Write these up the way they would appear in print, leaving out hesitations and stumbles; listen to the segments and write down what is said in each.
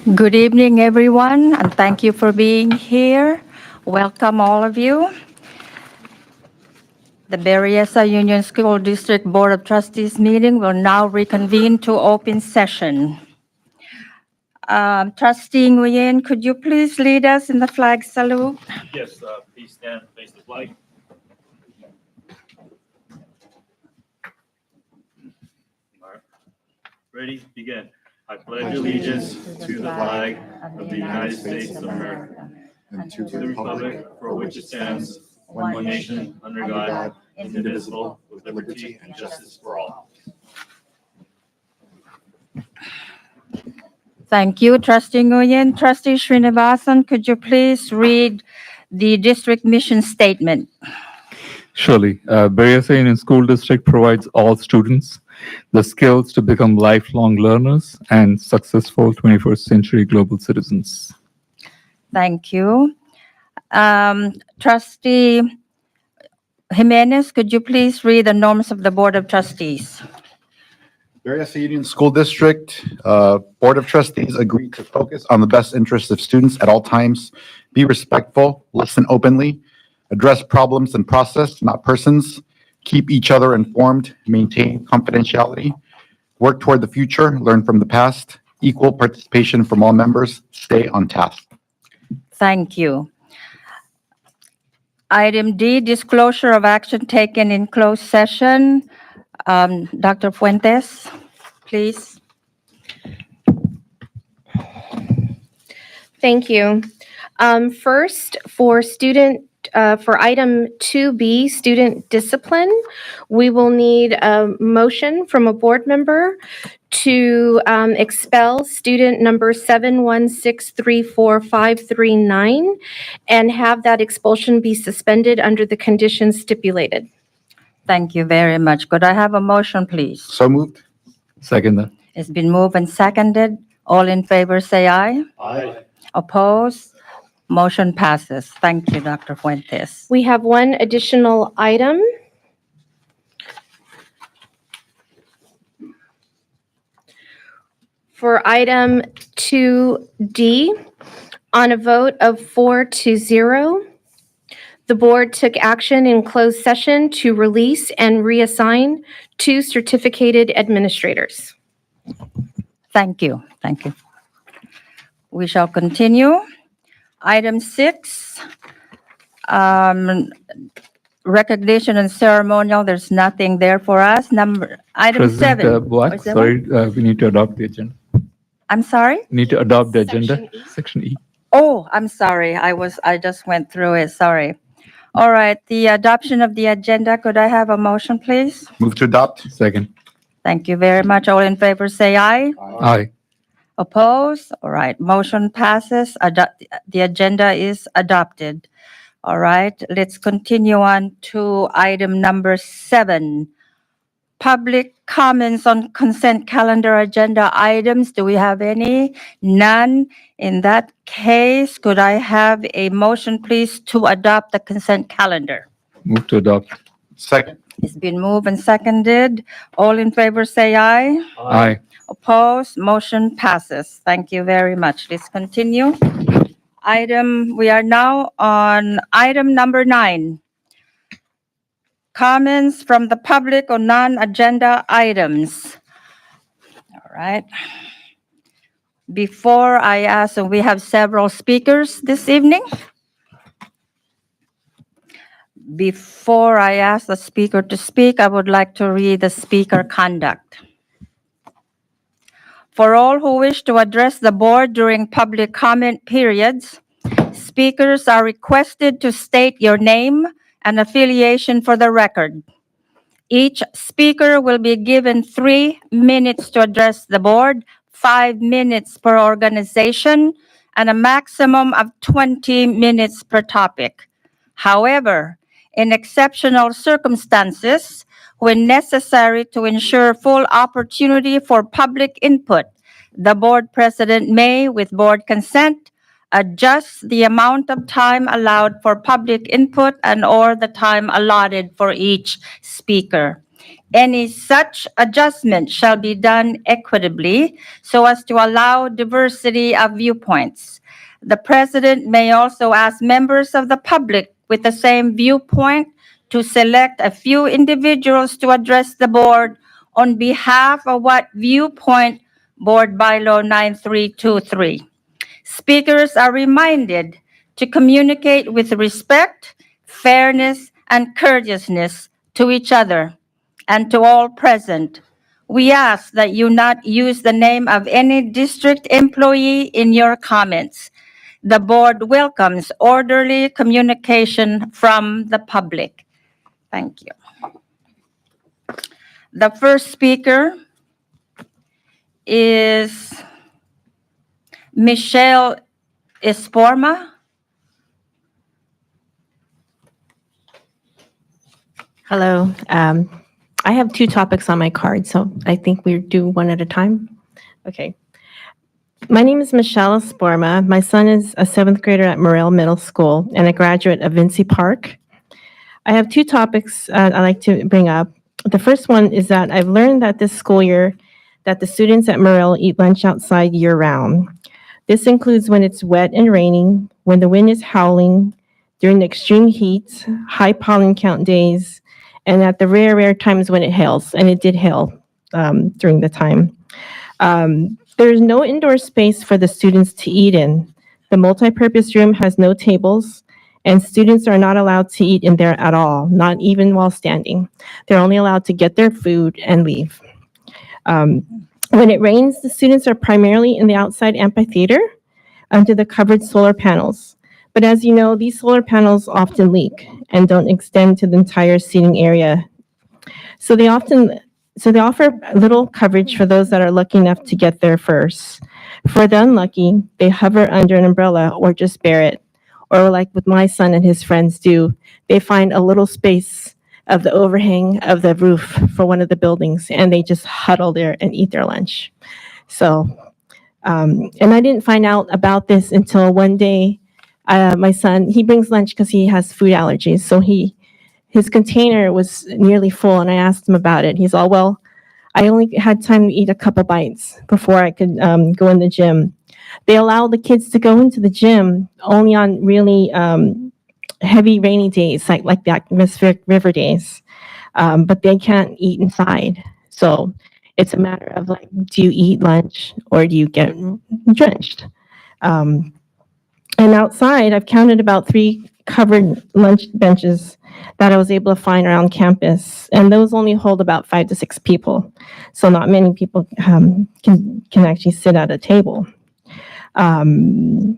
Good evening, everyone, and thank you for being here. Welcome, all of you. The Berryessa Union School District Board of Trustees meeting will now reconvene to open session. Trustee Nguyen, could you please lead us in the flag salute? Yes, please stand, face the flag. All right. Ready, begin. I pledge allegiance to the flag of the United States of America and to the republic for which it stands, one nation, under God, indivisible, with liberty and justice for all. Thank you, Trustee Nguyen. Trustee Srinivasan, could you please read the district mission statement? Surely, Berryessa Union School District provides all students the skills to become lifelong learners and successful 21st century global citizens. Thank you. Trustee Jimenez, could you please read the norms of the Board of Trustees? Berryessa Union School District Board of Trustees agree to focus on the best interests of students at all times, be respectful, listen openly, address problems and process, not persons, keep each other informed, maintain confidentiality, work toward the future, learn from the past, equal participation from all members, stay on task. Thank you. Item D, disclosure of action taken in closed session. Dr. Fuentes, please. Thank you. First, for item 2B, student discipline, we will need a motion from a board member to expel student number 716345539 and have that expulsion be suspended under the conditions stipulated. Thank you very much. Could I have a motion, please? So moved. Second that. It's been moved and seconded. All in favor, say aye. Aye. Opposed? Motion passes. Thank you, Dr. Fuentes. We have one additional item. For item 2D, on a vote of 4-0, the board took action in closed session to release and reassign 2 certificated administrators. Thank you. Thank you. We shall continue. Item 6, recognition and ceremonial. There's nothing there for us. Item President 7. Black, Or 7? sorry, we need to adopt the agenda. I'm sorry? Need to adopt the agenda. Section E. Section E. Oh, I'm sorry. I just went through it. Sorry. All right. The adoption of the agenda. Could I have a motion, please? Move to adopt. Second. Thank you very much. All in favor, say aye. Aye. Opposed? All right. Motion passes. The agenda is adopted. All right. Let's continue on to item number 7. Public comments on consent calendar agenda items. Do we have any? None. In that case, could I have a motion, please, to adopt the consent calendar? Move to adopt. Second. It's been moved and seconded. All in favor, say aye. Aye. Opposed? Motion passes. Thank you very much. Let's continue. We are now on item number 9. Comments from the public on non-agenda items. All right. Before I ask, we have several speakers this evening. Before I ask the speaker to speak, I would like to read the speaker conduct. For all who wish to address the board during public comment periods, speakers are requested to state your name and affiliation for the record. Each speaker will be given 3 minutes to address the board, 5 minutes per organization, and a maximum of 20 minutes per topic. However, in exceptional circumstances, when necessary to ensure full opportunity for public input, the board president may, with board consent, adjust the amount of time allowed for public input and/or the time allotted for each speaker. Any such adjustment shall be done equitably so as to allow diversity of viewpoints. The president may also ask members of the public with the same viewpoint to select a few individuals to address the board on behalf of what viewpoint Board Bylaw 9323. Speakers are reminded to communicate with respect, fairness, and courteousness to each other and to all present. We ask that you not use the name of any district employee in your comments. The board welcomes orderly communication from the public. Thank you. The first speaker is Michelle Esporma. Hello. I have two topics on my card, so I think we do one at a time. Okay. My name is Michelle Esporma. My son is a seventh grader at Morrell Middle School and a graduate of Vincy Park. I have two topics I'd like to bring up. The first one is that I've learned that this school year that the students at Morrell eat lunch outside year-round. This includes when it's wet and raining, when the wind is howling, during the extreme heat, high pollen count days, and at the rare times when it hails, and it did hail during the time. There is no indoor space for the students to eat in. The multipurpose room has no tables, and students are not allowed to eat in there at all, not even while standing. They're only allowed to get their food and leave. When it rains, the students are primarily in the outside amphitheater under the covered solar panels. But as you know, these solar panels often leak and don't extend to the entire seating area. So they offer little coverage for those that are lucky enough to get there first. For the unlucky, they hover under an umbrella or just bear it. Or like what my son and his friends do, they find a little space of the overhang of the roof for one of the buildings, and they just huddle there and eat their lunch. So, and I didn't find out about this until one day. My son, he brings lunch because he has food allergies. So his container was nearly full, and I asked him about it. He's all, well, I only had time to eat a couple bites before I could go in the gym. They allow the kids to go into the gym only on really heavy rainy days, like the atmospheric river days, but they can't eat inside. So it's a matter of like, do you eat lunch or do you get drenched? And outside, I've counted about 3 covered lunch benches that I was able to find around campus, and those only hold about 5 to 6 people. So not many people can actually sit at a table. On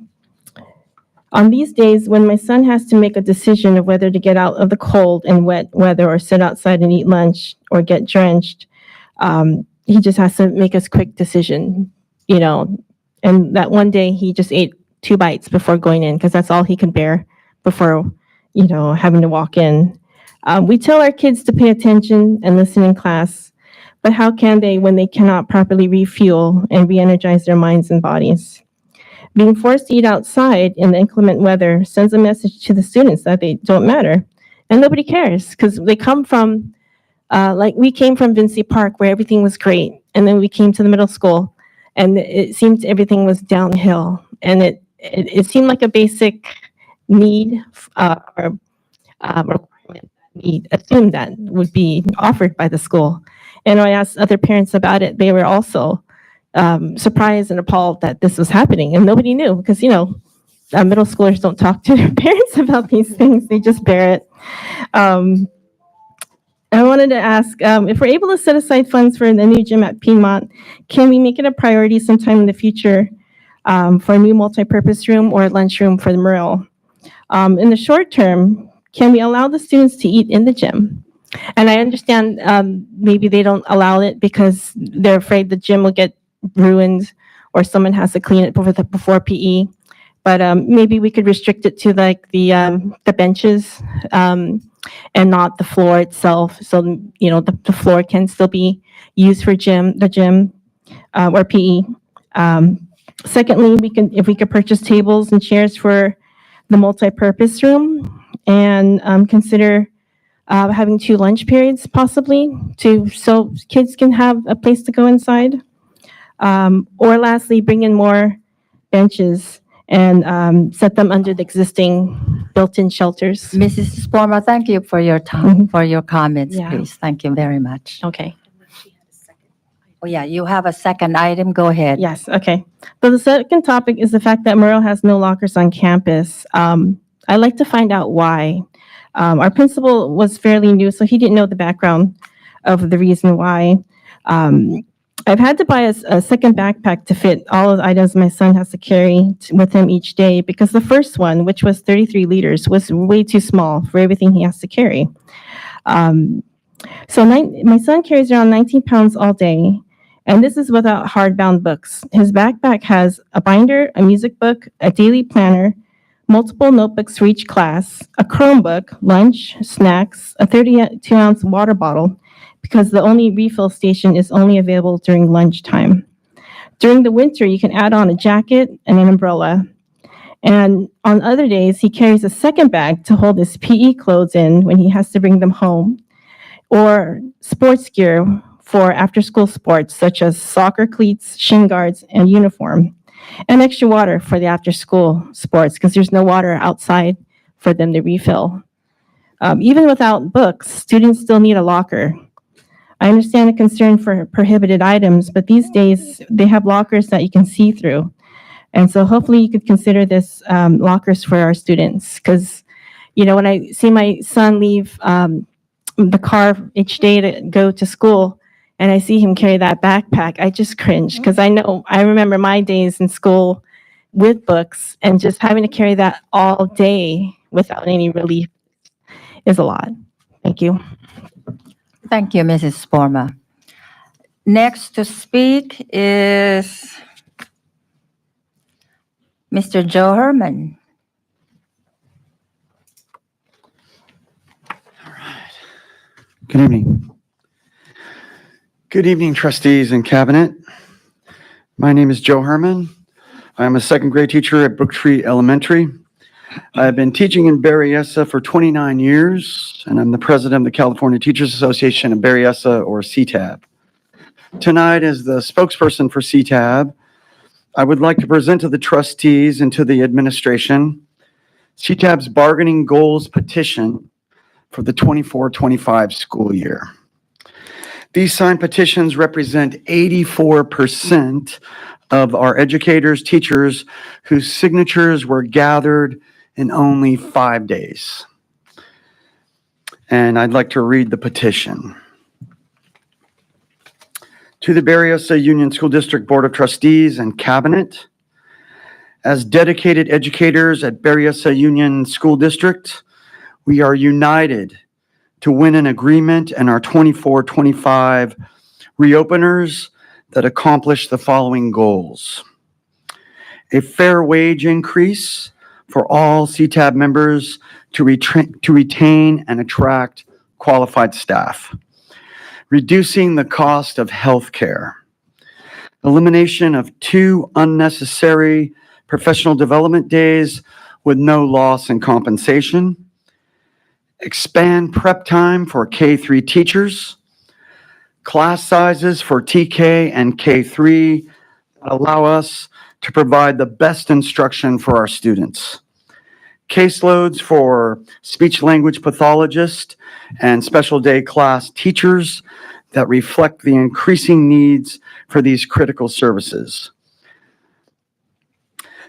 these days, when my son has to make a decision of whether to get out of the cold and wet weather or sit outside and eat lunch or get drenched, he just has to make a quick decision, you know. And that one day, he just ate 2 bites before going in because that's all he can bear before, you know, having to walk in. We tell our kids to pay attention and listen in class, but how can they when they cannot properly refuel and re-energize their minds and bodies? Being forced to eat outside in the inclement weather sends a message to the students that they don't matter, and nobody cares because they come from, like we came from Vincy Park where everything was great, and then we came to the middle school, and it seemed everything was downhill, and it seemed like a basic need or requirement we assumed that would be offered by the school. And when I asked other parents about it, they were also surprised and appalled that this was happening, and nobody knew because, you know, middle schoolers don't talk to their parents about these things. They just bear it. I wanted to ask, if we're able to set aside funds for the new gym at Piedmont, can we make it a priority sometime in the future for a new multipurpose room or a lunchroom for the Morrell? In the short term, can we allow the students to eat in the gym? And I understand maybe they don't allow it because they're afraid the gym will get ruined or someone has to clean it before PE. But maybe we could restrict it to like the benches and not the floor itself. So, you know, the floor can still be used for the gym or PE. Secondly, if we could purchase tables and chairs for the multi-purpose room and consider having 2 lunch periods possibly so kids can have a place to go inside. Or lastly, bring in more benches and set them under the existing built-in shelters. Mrs. Sporma, thank you for your time, for your comments, Yeah. please. Thank you very much. Okay. Oh, yeah, you have a second item. Go ahead. Yes, okay. So the second topic is the fact that Merle has no lockers on campus. I'd like to find out why. Our principal was fairly new, so he didn't know the background of the reason why. I've had to buy a second backpack to fit all of the items my son has to carry with him each day because the first one, which was 33 liters, was way too small for everything he has to carry. My son carries around 19 pounds all day, and this is without hardbound books. His backpack has a binder, a music book, a daily planner, multiple notebooks for each class, a Chromebook, lunch, snacks, a 32-ounce water bottle, because the only refill station is only available during lunchtime. During the winter, you can add on a jacket and an umbrella. And on other days, he carries a second bag to hold his PE clothes in when he has to bring them home, or sports gear for after-school sports, such as soccer cleats, shin guards, and uniform, and extra water for the after-school sports, because there's no water outside for them to refill. Even without books, students still need a locker. I understand the concern for prohibited items, but these days, they have lockers that you can see through. And so hopefully you could consider this lockers for our students, because, when I see my son leave the car each day to go to school, and I see him carry that backpack, I just cringe, because I remember my days in school with books, and just having to carry that all day without any relief is a lot. Thank you. Thank you, Mrs. Sporma. Next to speak is Mr. Joe Herman. Good evening. Good evening, trustees and cabinet. My name is Joe Herman. I am a second grade teacher at Brooktree Elementary. I have been teaching in Berryessa for 29 years, and I'm the president of the California Teachers Association of Berryessa, or CTAB. Tonight, as the spokesperson for CTAB, I would like to present to the trustees and to the administration CTAB's bargaining goals petition for the 24-25 school year. These signed petitions represent 84% of our educators, teachers whose signatures were gathered in only 5 days. And I'd like to read the petition. To the Berryessa Union School District Board of Trustees and Cabinet, as dedicated educators at Berryessa Union School District, we are united to win an agreement in our 24-25 reopeners that accomplish the following goals: a fair wage increase for all CTAB members to retain and attract qualified staff, reducing the cost of health care, elimination of 2 unnecessary professional development days with no loss in compensation, expand prep time for K-3 teachers, class sizes for TK and K-3 that allow us to provide the best instruction for our students, caseloads for speech-language pathologists and special day class teachers that reflect the increasing needs for these critical services.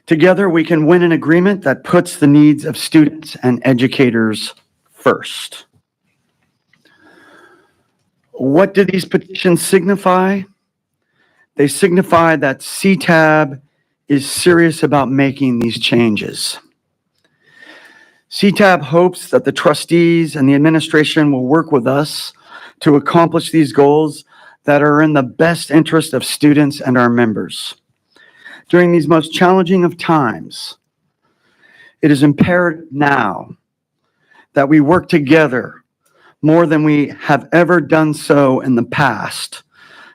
Together, we can win an agreement that puts the needs of students and educators first. What do these petitions signify? They signify that CTAB is serious about making these changes. CTAB hopes that the trustees and the administration will work with us to accomplish these goals that are in the best interest of students and our members. During these most challenging of times, it is imperative now that we work together more than we have ever done so in the past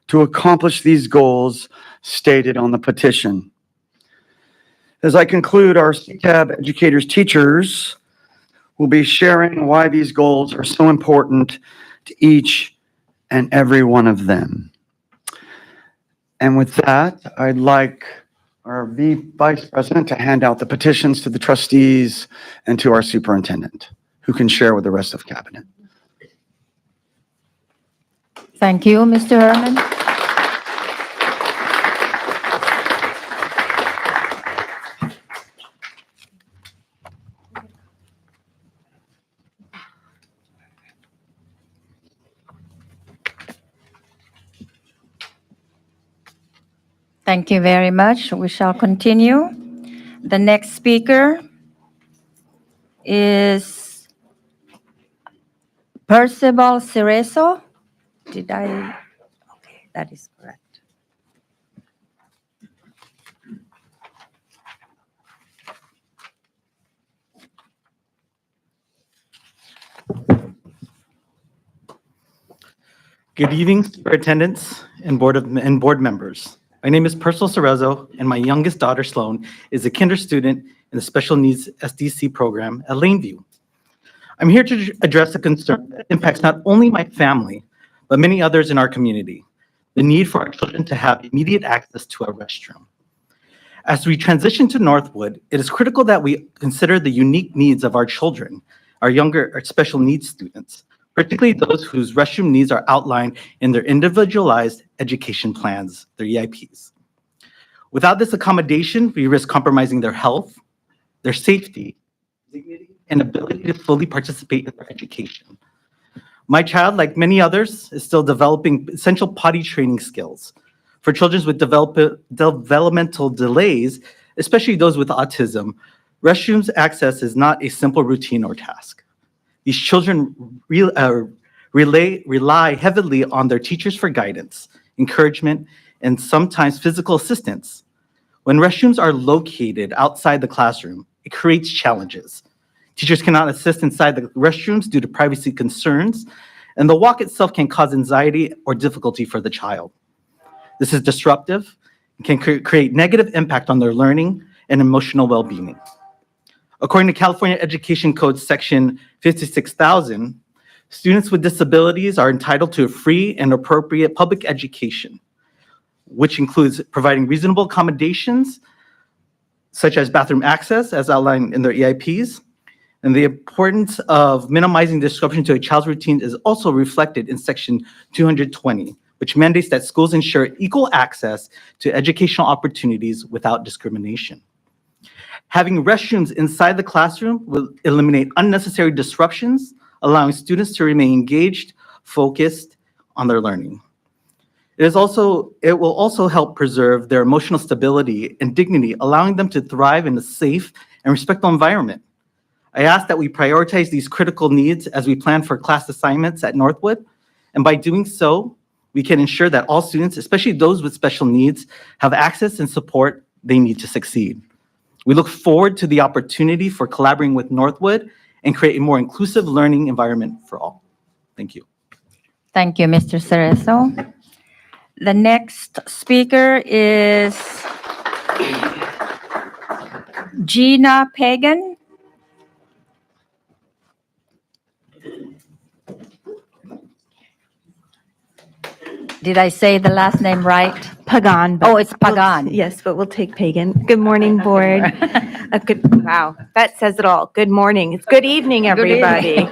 to accomplish these goals stated on the petition. As I conclude, our CTAB educators, teachers will be sharing why these goals are so important to each and every one of them. And with that, I'd like our Vice President to hand out the petitions to the trustees and to our superintendent, who can share with the rest of cabinet. Thank you, Mr. Herman. Thank you very much. We shall continue. The next speaker is Percival Cerezo. Did I? Okay, that is correct. Good evening, superintendents and board members. My name is Percival Cerezo, and my youngest daughter, Sloan, is a kinder student in the special needs SDC program at Laneview. I'm here to address a concern that impacts not only my family, but many others in our community: the need for our children to have immediate access to a restroom. As we transition to Northwood, it is critical that we consider the unique needs of our children, our special needs students, particularly those whose restroom needs are outlined in their individualized education plans, their EIPs. Without this accommodation, we risk compromising their health, their safety, dignity, and ability to fully participate in their education. My child, like many others, is still developing essential potty training skills. For children with developmental delays, especially those with autism, restrooms access is not a simple routine or task. These children rely heavily on their teachers for guidance, encouragement, and sometimes physical assistance. When restrooms are located outside the classroom, it creates challenges. Teachers cannot assist inside the restrooms due to privacy concerns, and the walk itself can cause anxiety or difficulty for the child. This is disruptive and can create negative impact on their learning and emotional well-being. According to California Education Code Section 56,000, students with disabilities are entitled to a free and appropriate public education, which includes providing reasonable accommodations, such as bathroom access, as outlined in their EIPs. And the importance of minimizing disruption to a child's routine is also reflected in Section 220, which mandates that schools ensure equal access to educational opportunities without discrimination. Having restrooms inside the classroom will eliminate unnecessary disruptions, allowing students to remain engaged, focused on their learning. It will also help preserve their emotional stability and dignity, allowing them to thrive in a safe and respectful environment. I ask that we prioritize these critical needs as we plan for class assignments at Northwood, and by doing so, we can ensure that all students, especially those with special needs, have access and support they need to succeed. We look forward to the opportunity for collaborating with Northwood and create a more inclusive learning environment for all. Thank you. Thank you, Mr. Cerezo. The next speaker is Gina Pagan. Did I say the last name right? Pagan. Oh, it's Pagan. Yes, but we'll take Pagan. Good morning, board. Wow, that says it all. Good morning. It's good evening, everybody.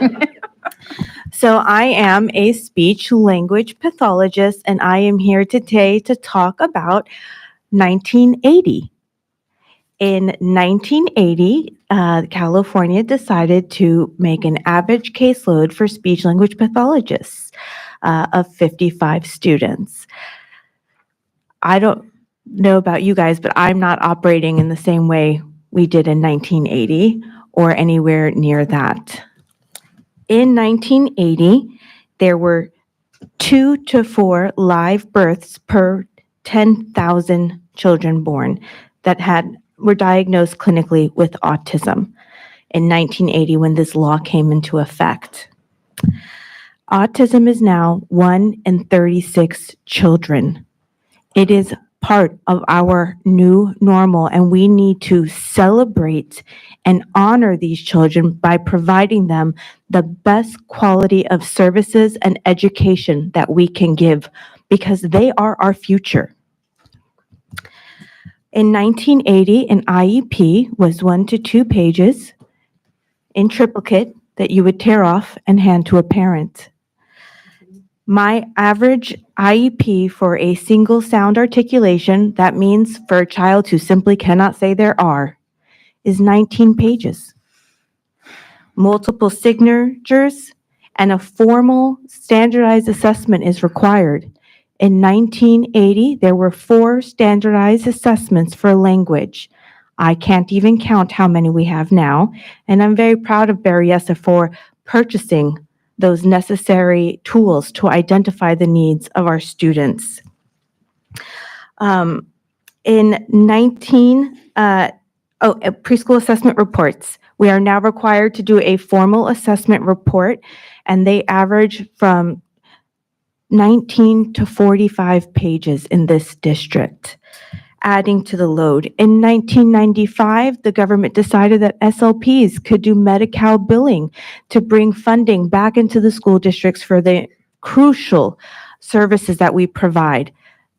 So I am a speech language pathologist, and I am here today to talk about 1980. In 1980, California decided to make an average caseload for speech language pathologists of 55 students. I don't know about you guys, but I'm not operating in the same way we did in 1980 or anywhere near that. In 1980, there were 2 to 4 live births per 10,000 children born that were diagnosed clinically with autism in 1980 when this law came into effect. Autism is now 1 in 36 children. It is part of our new normal, and we need to celebrate and honor these children by providing them the best quality of services and education that we can give, because they are our future. In 1980, an IEP was 1 to 2 pages in triplicate that you would tear off and hand to a parent. My average IEP for a single sound articulation, that means for a child who simply cannot say their R, is 19 pages. Multiple signatures and a formal standardized assessment is required. In 1980, there were 4 standardized assessments for language. I can't even count how many we have now, and I'm very proud of Berryessa for purchasing those necessary tools to identify the needs of our students. Preschool assessment reports. We are now required to do a formal assessment report, and they average from 19 to 45 pages in this district, adding to the load. In 1995, the government decided that SLPs could do Medi-Cal billing to bring funding back into the school districts for the crucial services that we provide.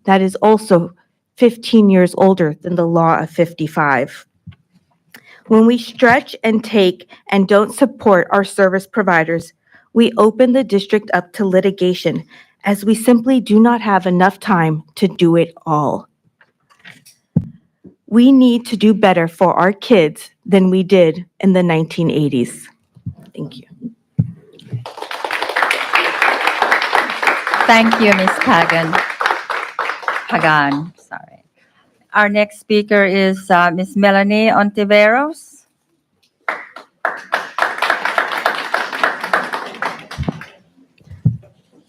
That is also 15 years older than the law of 55. When we stretch and take and don't support our service providers, we open the district up to litigation, as we simply do not have enough time to do it all. We need to do better for our kids than we did in the 1980s. Thank you. Thank you, Ms. Pagan, sorry. Our next speaker is Ms. Melanie Ontiveros.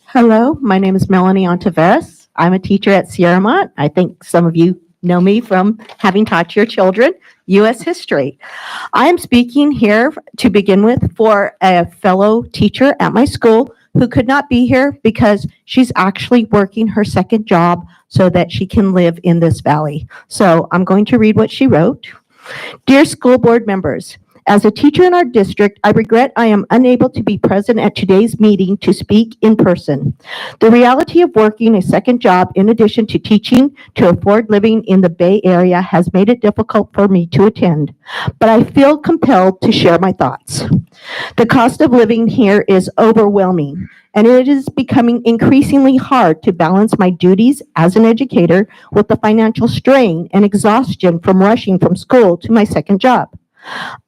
Hello, my name is Melanie Ontiveros. I'm a teacher at Sierramont. I think some of you know me from having taught your children U.S. history. I am speaking here to begin with for a fellow teacher at my school who could not be here because she's actually working her second job so that she can live in this valley. So I'm going to read what she wrote. Dear school board members, as a teacher in our district, I regret I am unable to be present at today's meeting to speak in person. The reality of working a second job in addition to teaching to afford living in the Bay Area has made it difficult for me to attend, but I feel compelled to share my thoughts. The cost of living here is overwhelming, and it is becoming increasingly hard to balance my duties as an educator with the financial strain and exhaustion from rushing from school to my second job.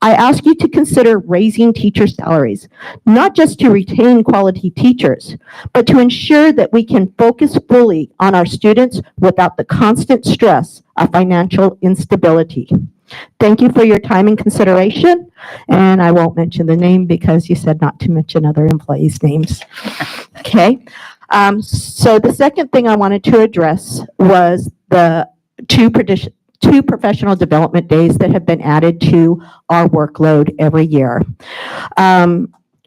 I ask you to consider raising teacher salaries, not just to retain quality teachers, but to ensure that we can focus fully on our students without the constant stress of financial instability. Thank you for your time and consideration, and I won't mention the name because you said not to mention other employees' names. Okay, so the second thing I wanted to address was the two professional development days that have been added to our workload every year.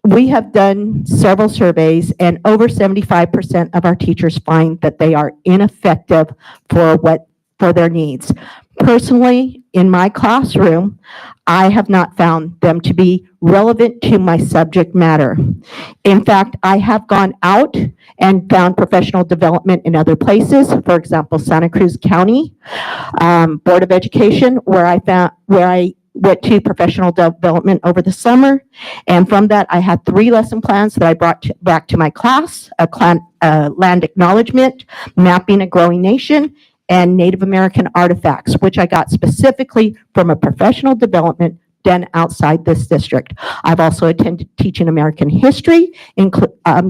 We have done several surveys, and over 75% of our teachers find that they are ineffective for their needs. Personally, in my classroom, I have not found them to be relevant to my subject matter. In fact, I have gone out and found professional development in other places, for example, Santa Cruz County Board of Education, where I went to professional development over the summer. And from that, I had 3 lesson plans that I brought back to my class, land acknowledgement, mapping a growing nation, and Native American artifacts, which I got specifically from a professional development done outside this district. I've also attended teaching American history,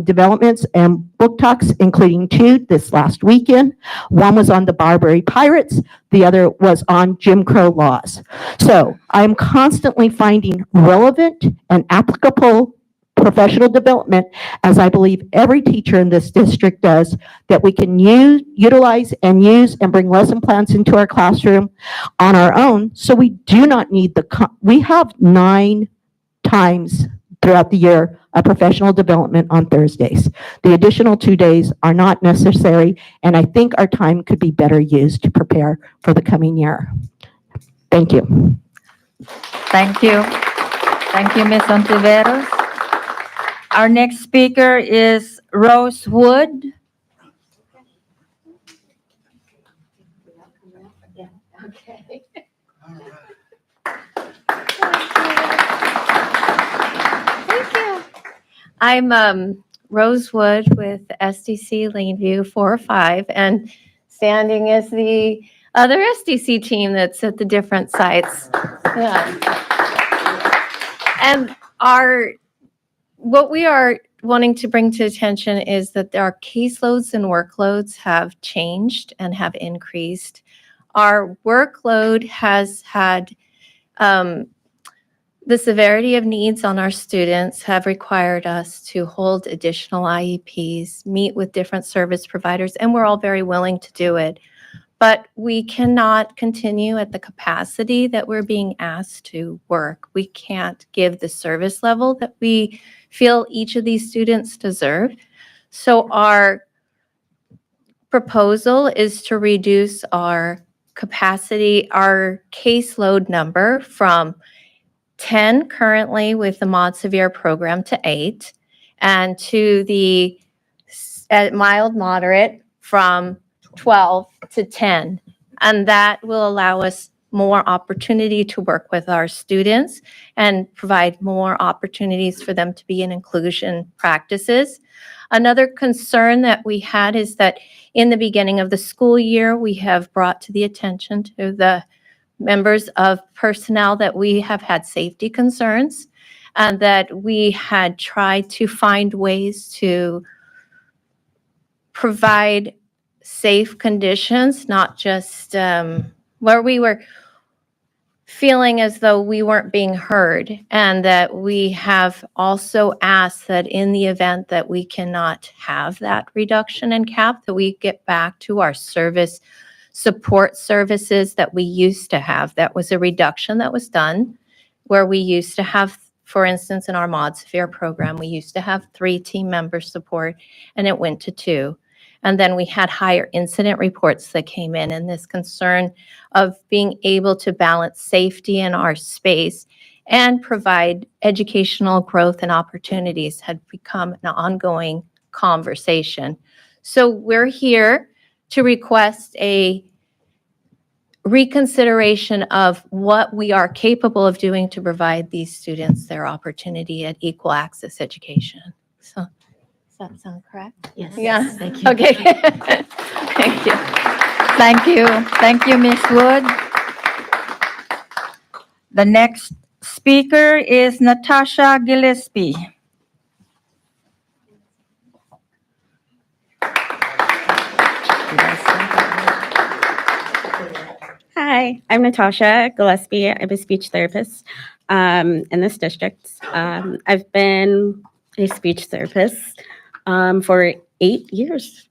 developments and book talks, including 2 this last weekend. One was on the Barbary Pirates, the other was on Jim Crow laws. So I am constantly finding relevant and applicable professional development, as I believe every teacher in this district does, that we can utilize and use and bring lesson plans into our classroom on our own. So we do not need we have 9 times throughout the year of professional development on Thursdays. The additional 2 days are not necessary, and I think our time could be better used to prepare for the coming year. Thank you. Thank you. Thank you, Ms. Ontiveros. Our next speaker is Rose Wood. Thank you. I'm Rosewood with SDC Laneview 405, and standing is the other SDC team that's at the different sites. Yeah. And what we are wanting to bring to attention is that our caseloads and workloads have changed and have increased. Our workload has had the severity of needs on our students have required us to hold additional IEPs, meet with different service providers, and we're all very willing to do it. But we cannot continue at the capacity that we're being asked to work. We can't give the service level that we feel each of these students deserve. So our proposal is to reduce our capacity, our caseload number from 10 currently with the Mod Severe program to 8, and to the mild moderate from 12 to 10. And that will allow us more opportunity to work with our students and provide more opportunities for them to be in inclusion practices. Another concern that we had is that in the beginning of the school year, we have brought to the attention to the members of personnel that we have had safety concerns, and that we had tried to find ways to provide safe conditions, not just where we were feeling as though we weren't being heard, and that we have also asked that in the event that we cannot have that reduction in cap, that we get back to our support services that we used to have. That was a reduction that was done where we used to have, for instance, in our Mod Severe program, we used to have 3 team member support, and it went to 2. And then we had higher incident reports that came in, and this concern of being able to balance safety in our space and provide educational growth and opportunities had become an ongoing conversation. So we're here to request a reconsideration of what we are capable of doing to provide these students their opportunity at equal access education. So, does that sound correct? Yes. Yeah. Thank you. Okay. Thank you. Thank you. Thank you, Ms. Wood. The next speaker is Natasha Gillespie. Hi, I'm Natasha Gillespie. I'm a speech therapist in this district. I've been a speech therapist for 8 years.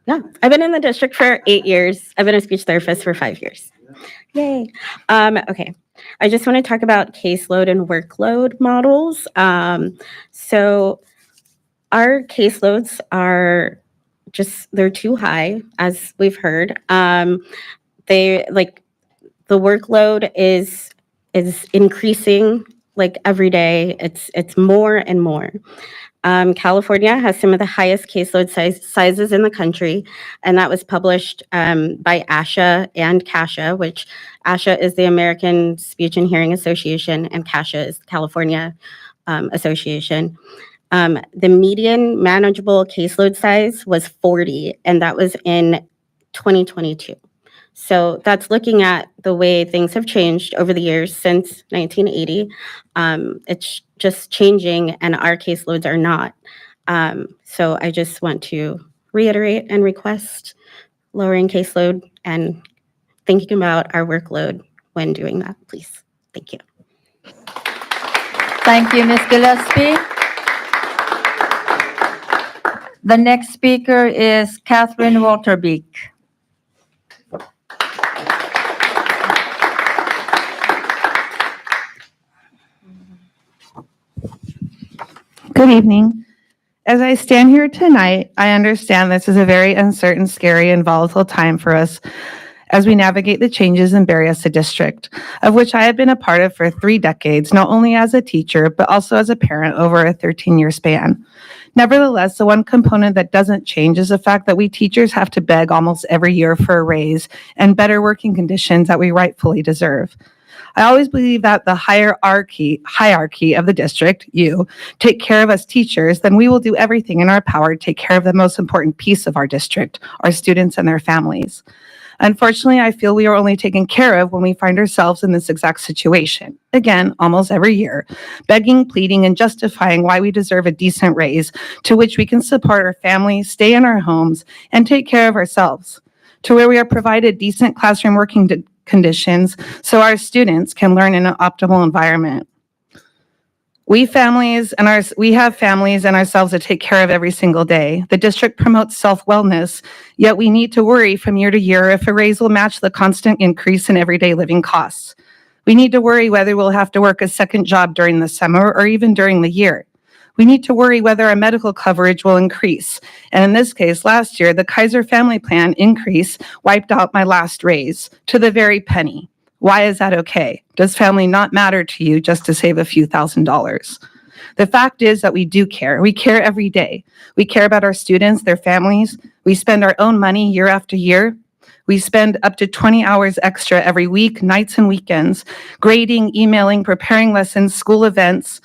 I've been in the district for 8 years. I've been a speech therapist for 5 years. Yay. Okay, I just want to talk about caseload and workload models. So our caseloads are they're too high, as we've heard. The workload is increasing like every day. It's more and more. California has some of the highest caseload sizes in the country, and that was published by ASHA and CASHA, which ASHA is the American Speech and Hearing Association, and CASHA is the California Association. The median manageable caseload size was 40, and that was in 2022. So that's looking at the way things have changed over the years since 1980. It's just changing, and our caseloads are not. So I just want to reiterate and request lowering caseload and thinking about our workload when doing that, please. Thank you. Thank you, Ms. Gillespie. The next speaker is Catherine Walterbeek. Good evening. As I stand here tonight, I understand this is a very uncertain, scary, and volatile time for us as we navigate the changes in Berryessa District, of which I have been a part of for 3 decades, not only as a teacher, but also as a parent over a 13-year span. Nevertheless, the one component that doesn't change is the fact that we teachers have to beg almost every year for a raise and better working conditions that we rightfully deserve. I always believe that the hierarchy of the district, you, take care of us teachers, then we will do everything in our power to take care of the most important piece of our district, our students and their families. Unfortunately, I feel we are only taken care of when we find ourselves in this exact situation. Again, almost every year, begging, pleading, and justifying why we deserve a decent raise to which we can support our families, stay in our homes, and take care of ourselves, to where we are provided decent classroom working conditions so our students can learn in an optimal environment. We have families and ourselves to take care of every single day. The district promotes self-wellness, yet we need to worry from year to year if a raise will match the constant increase in everyday living costs. We need to worry whether we'll have to work a second job during the summer or even during the year. We need to worry whether our medical coverage will increase. And in this case, last year, the Kaiser Family Plan increase wiped out my last raise to the very penny. Why is that okay? Does family not matter to you just to save a few $1,000s? The fact is that we do care. We care every day. We care about our students, their families. We spend our own money year after year. We spend up to 20 hours extra every week, nights and weekends, grading, emailing, preparing lessons, school events,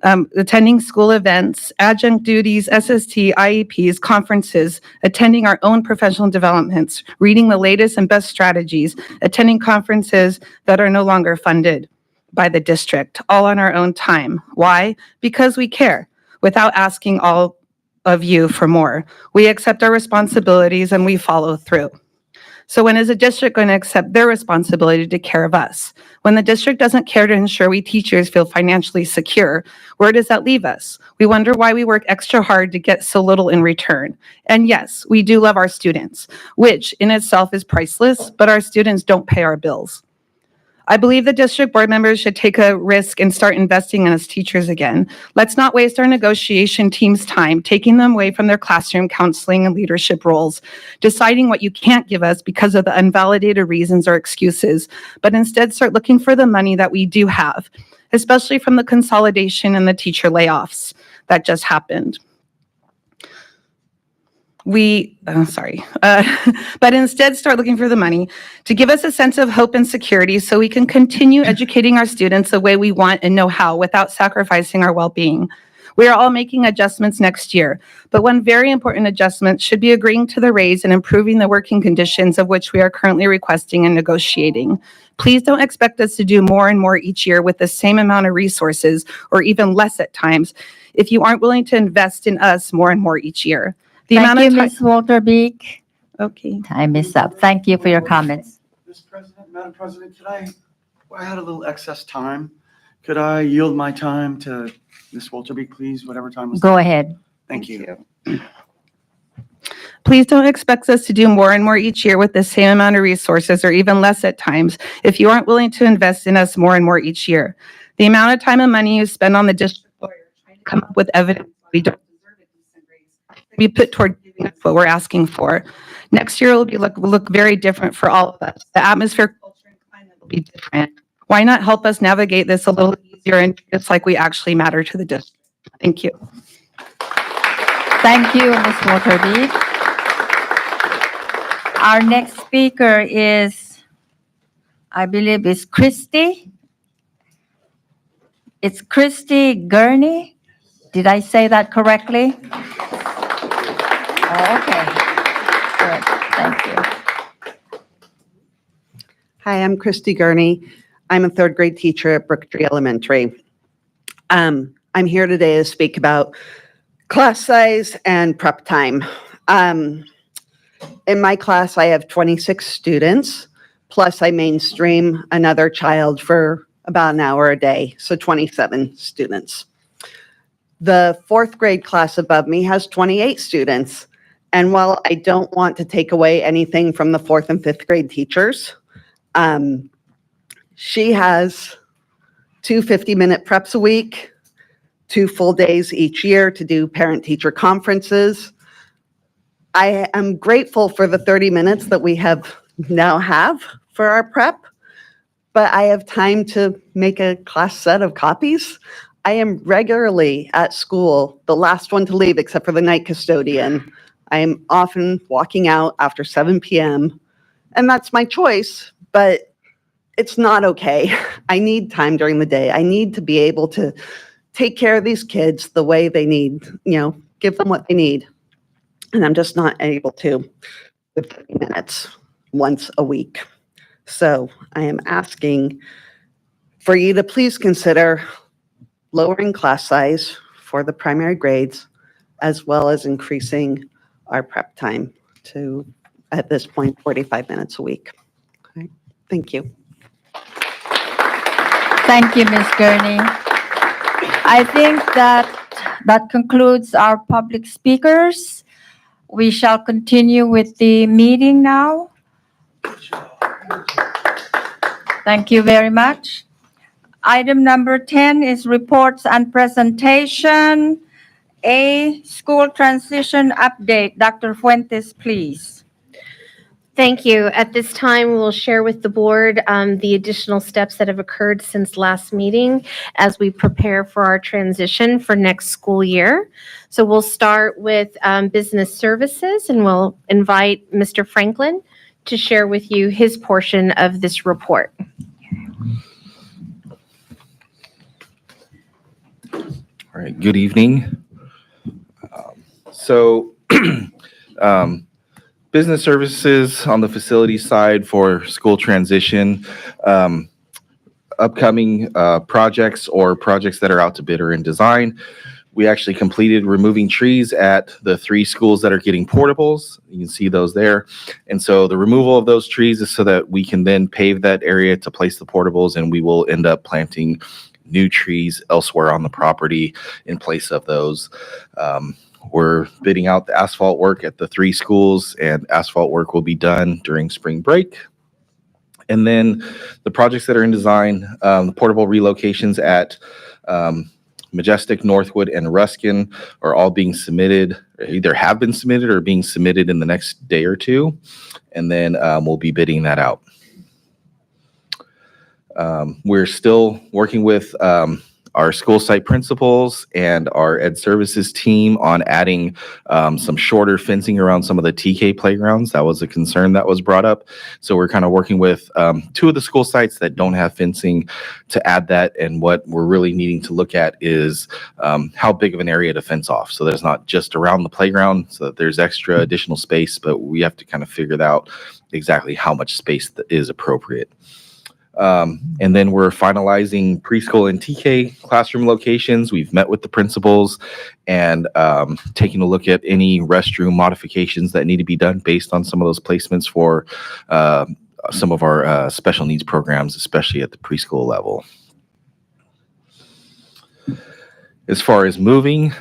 attending school events, adjunct duties, SST, IEPs, conferences, attending our own professional developments, reading the latest and best strategies, attending conferences that are no longer funded by the district, all on our own time. Why? Because we care, without asking all of you for more. We accept our responsibilities and we follow through. So when is a district going to accept their responsibility to take care of us? When the district doesn't care to ensure we teachers feel financially secure, where does that leave us? We wonder why we work extra hard to get so little in return. And yes, we do love our students, which in itself is priceless, but our students don't pay our bills. I believe the district board members should take a risk and start investing in us teachers again. Let's not waste our negotiation team's time, taking them away from their classroom counseling and leadership roles, deciding what you can't give us because of the unvalidated reasons or excuses, but instead start looking for the money that we do have, especially from the consolidation and the teacher layoffs that just happened. But instead start looking for the money to give us a sense of hope and security so we can continue educating our students the way we want and know how without sacrificing our well-being. We are all making adjustments next year, but one very important adjustment should be agreeing to the raise and improving the working conditions of which we are currently requesting and negotiating. Please don't expect us to do more and more each year with the same amount of resources or even less at times if you aren't willing to invest in us more and more each year. Thank you, Ms. Walter Beek. Okay. Time is up. Thank you for your comments. Madam President, I had a little excess time. Could I yield my time to Ms. Walterbeek, please, whatever time was? Go ahead. Thank you. Please don't expect us to do more and more each year with the same amount of resources or even less at times if you aren't willing to invest in us more and more each year. The amount of time and money you spend on the district lawyer trying to come up with evidence we don't deserve a decent raise we put toward giving us what we're asking for. Next year will look very different for all of us. The atmosphere, culture, and climate will be different. Why not help us navigate this a little easier and treat us like we actually matter to the district? Thank you. Thank you, Ms. Walter Beek. Our next speaker is, I believe, is Christy. It's Christy Gurney. Did I say that correctly? Oh, okay. Good. Thank you. Hi, I'm Christy Gurney. I'm a third grade teacher at Brooktree Elementary. I'm here today to speak about class size and prep time. In my class, I have 26 students, plus I mainstream another child for about an hour a day, so 27 students. The fourth grade class above me has 28 students. And while I don't want to take away anything from the fourth and fifth grade teachers, she has 2 50-minute preps a week, 2 full days each year to do parent-teacher conferences. I am grateful for the 30 minutes that we now have for our prep, but I have time to make a class set of copies. I am regularly at school, the last one to leave except for the night custodian. I am often walking out after 7 p.m., and that's my choice, but it's not okay. I need time during the day. I need to be able to take care of these kids the way they need, give them what they need. And I'm just not able to with 30 minutes once a week. So I am asking for you to please consider lowering class size for the primary grades, as well as increasing our prep time to, at this point, 45 minutes a week. Okay. Thank you. Thank you, Ms. Gurney. I think that concludes our public speakers. We shall continue with the meeting now. Thank you very much. Item number 10 is reports and presentation. A, school transition update. Dr. Fuentes, please. Thank you. At this time, we'll share with the board the additional steps that have occurred since last meeting as we prepare for our transition for next school year. So we'll start with business services, and we'll invite Mr. Franklin to share with you his portion of this report. All right, good evening. Business services on the facility side for school transition, upcoming projects or projects that are out to bid or in design. We actually completed removing trees at the 3 schools that are getting portables. You can see those there. And so the removal of those trees is so that we can then pave that area to place the portables, and we will end up planting new trees elsewhere on the property in place of those. We're bidding out the asphalt work at the 3 schools, and asphalt work will be done during spring break. And then the projects that are in design, the portable relocations at Majestic, Northwood, and Ruskin are all being submitted, or either have been submitted or being submitted in the next day or 2. And then we'll be bidding that out. We're still working with our school site principals and our ed services team on adding some shorter fencing around some of the TK playgrounds. That was a concern that was brought up. So we're kind of working with 2 of the school sites that don't have fencing to add that. And what we're really needing to look at is how big of an area to fence off. So there's not just around the playground, so that there's extra additional space, but we have to kind of figure out exactly how much space that is appropriate. And then we're finalizing preschool and TK classroom locations. We've met with the principals and taking a look at any restroom modifications that need to be done based on some of those placements for some of our special needs programs, especially at the preschool level. As far as moving,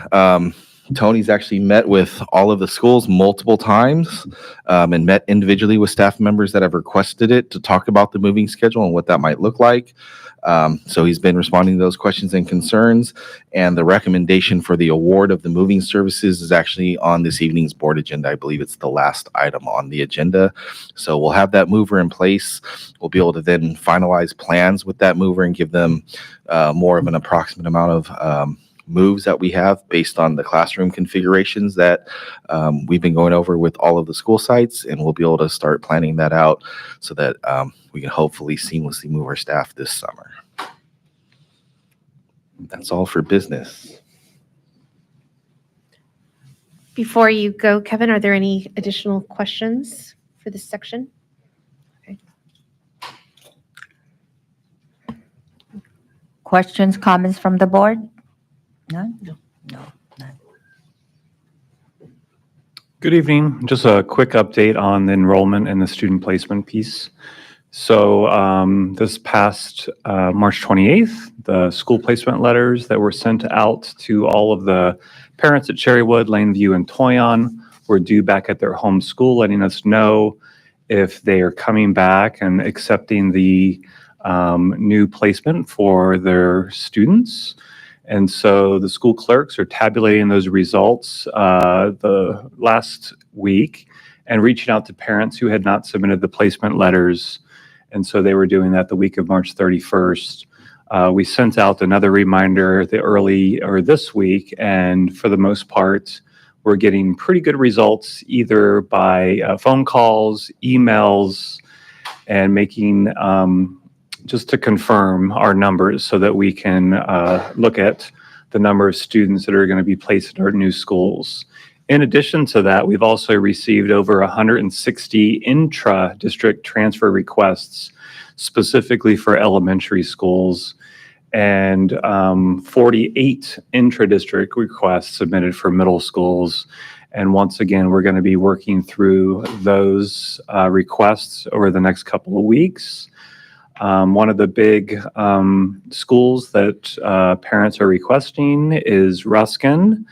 Tony's actually met with all of the schools multiple times and met individually with staff members that have requested it to talk about the moving schedule and what that might look like. So he's been responding to those questions and concerns. And the recommendation for the award of the moving services is actually on this evening's board agenda. I believe it's the last item on the agenda. So we'll have that mover in place. We'll be able to then finalize plans with that mover and give them more of an approximate amount of moves that we have based on the classroom configurations that we've been going over with all of the school sites, and we'll be able to start planning that out so that we can hopefully seamlessly move our staff this summer. That's all for business. Before you go, Kevin, are there any additional questions for this section? Okay. Questions, comments from the board? None? No. Good evening. Just a quick update on the enrollment and the student placement piece. So this past March 28th, the school placement letters that were sent out to all of the parents at Cherrywood, Laneview, and Toyon were due back at their home school, letting us know if they are coming back and accepting the new placement for their students. And so the school clerks are tabulating those results the last week and reaching out to parents who had not submitted the placement letters. And so they were doing that the week of March 31st. We sent out another reminder this week, and for the most part, we're getting pretty good results either by phone calls, emails, and making just to confirm our numbers so that we can look at the number of students that are going to be placed in our new schools. In addition to that, we've also received over 160 intra-district transfer requests specifically for elementary schools, and 48 intra-district requests submitted for middle schools. And once again, we're going to be working through those requests over the next couple of weeks. One of the big schools that parents are requesting is Ruskin,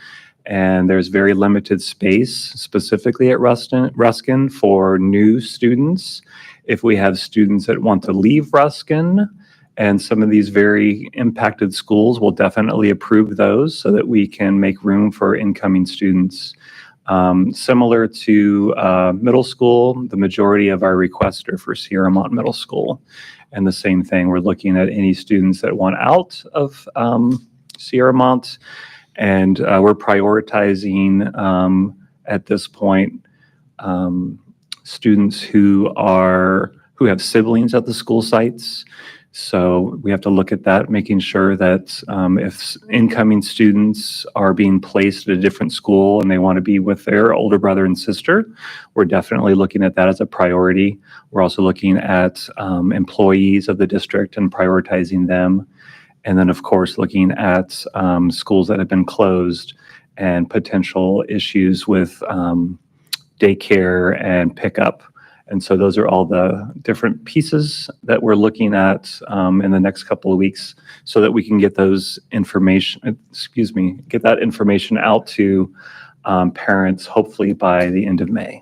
and there's very limited space specifically at Ruskin for new students. If we have students that want to leave Ruskin, and some of these very impacted schools will definitely approve those so that we can make room for incoming students. Similar to middle school, the majority of our requests are for Sierramont Middle School. And the same thing, we're looking at any students that want out of Sierramont, and we're prioritizing at this point students who have siblings at the school sites. So we have to look at that, making sure that if incoming students are being placed at a different school and they want to be with their older brother and sister, we're definitely looking at that as a priority. We're also looking at employees of the district and prioritizing them. And then, of course, looking at schools that have been closed and potential issues with daycare and pickup. And so those are all the different pieces that we're looking at in the next couple of weeks so that we can get those get that information out to parents, hopefully by the end of May.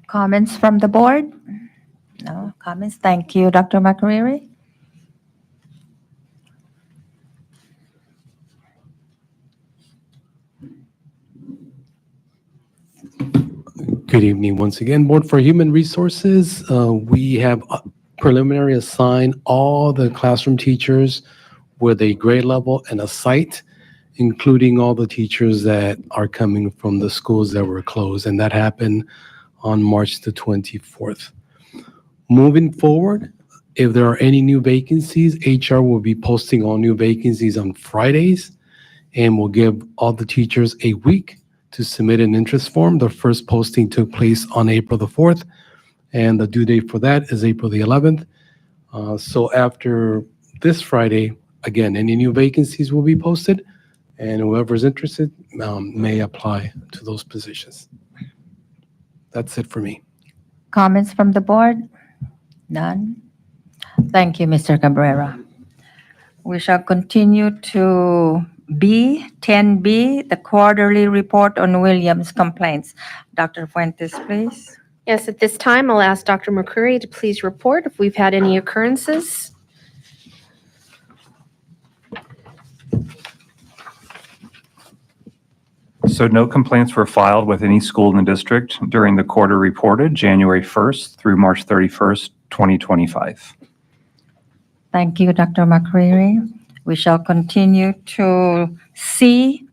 Comments from the board? No comments. Thank you, Dr. McCreary. Good evening once again. Board for Human Resources, we have preliminary assigned all the classroom teachers with a grade level and a site, including all the teachers that are coming from the schools that were closed, and that happened on March the 24th. Moving forward, if there are any new vacancies, HR will be posting all new vacancies on Fridays, and will give all the teachers a week to submit an interest form. The first posting took place on April the 4th, and the due date for that is April the 11th. So after this Friday, again, any new vacancies will be posted, and whoever's interested may apply to those positions. That's it for me. Comments from the board? None. Thank you, Mr. Cabrera. We shall continue to 10B, the quarterly report on Williams complaints. Dr. Fuentes, please. Yes, at this time, I'll ask Dr. McCreary to please report if we've had any occurrences. So no complaints were filed with any school in the district during the quarter reported January 1st through March 31st, 2025. Thank you, Dr. McCreary. We shall continue to C,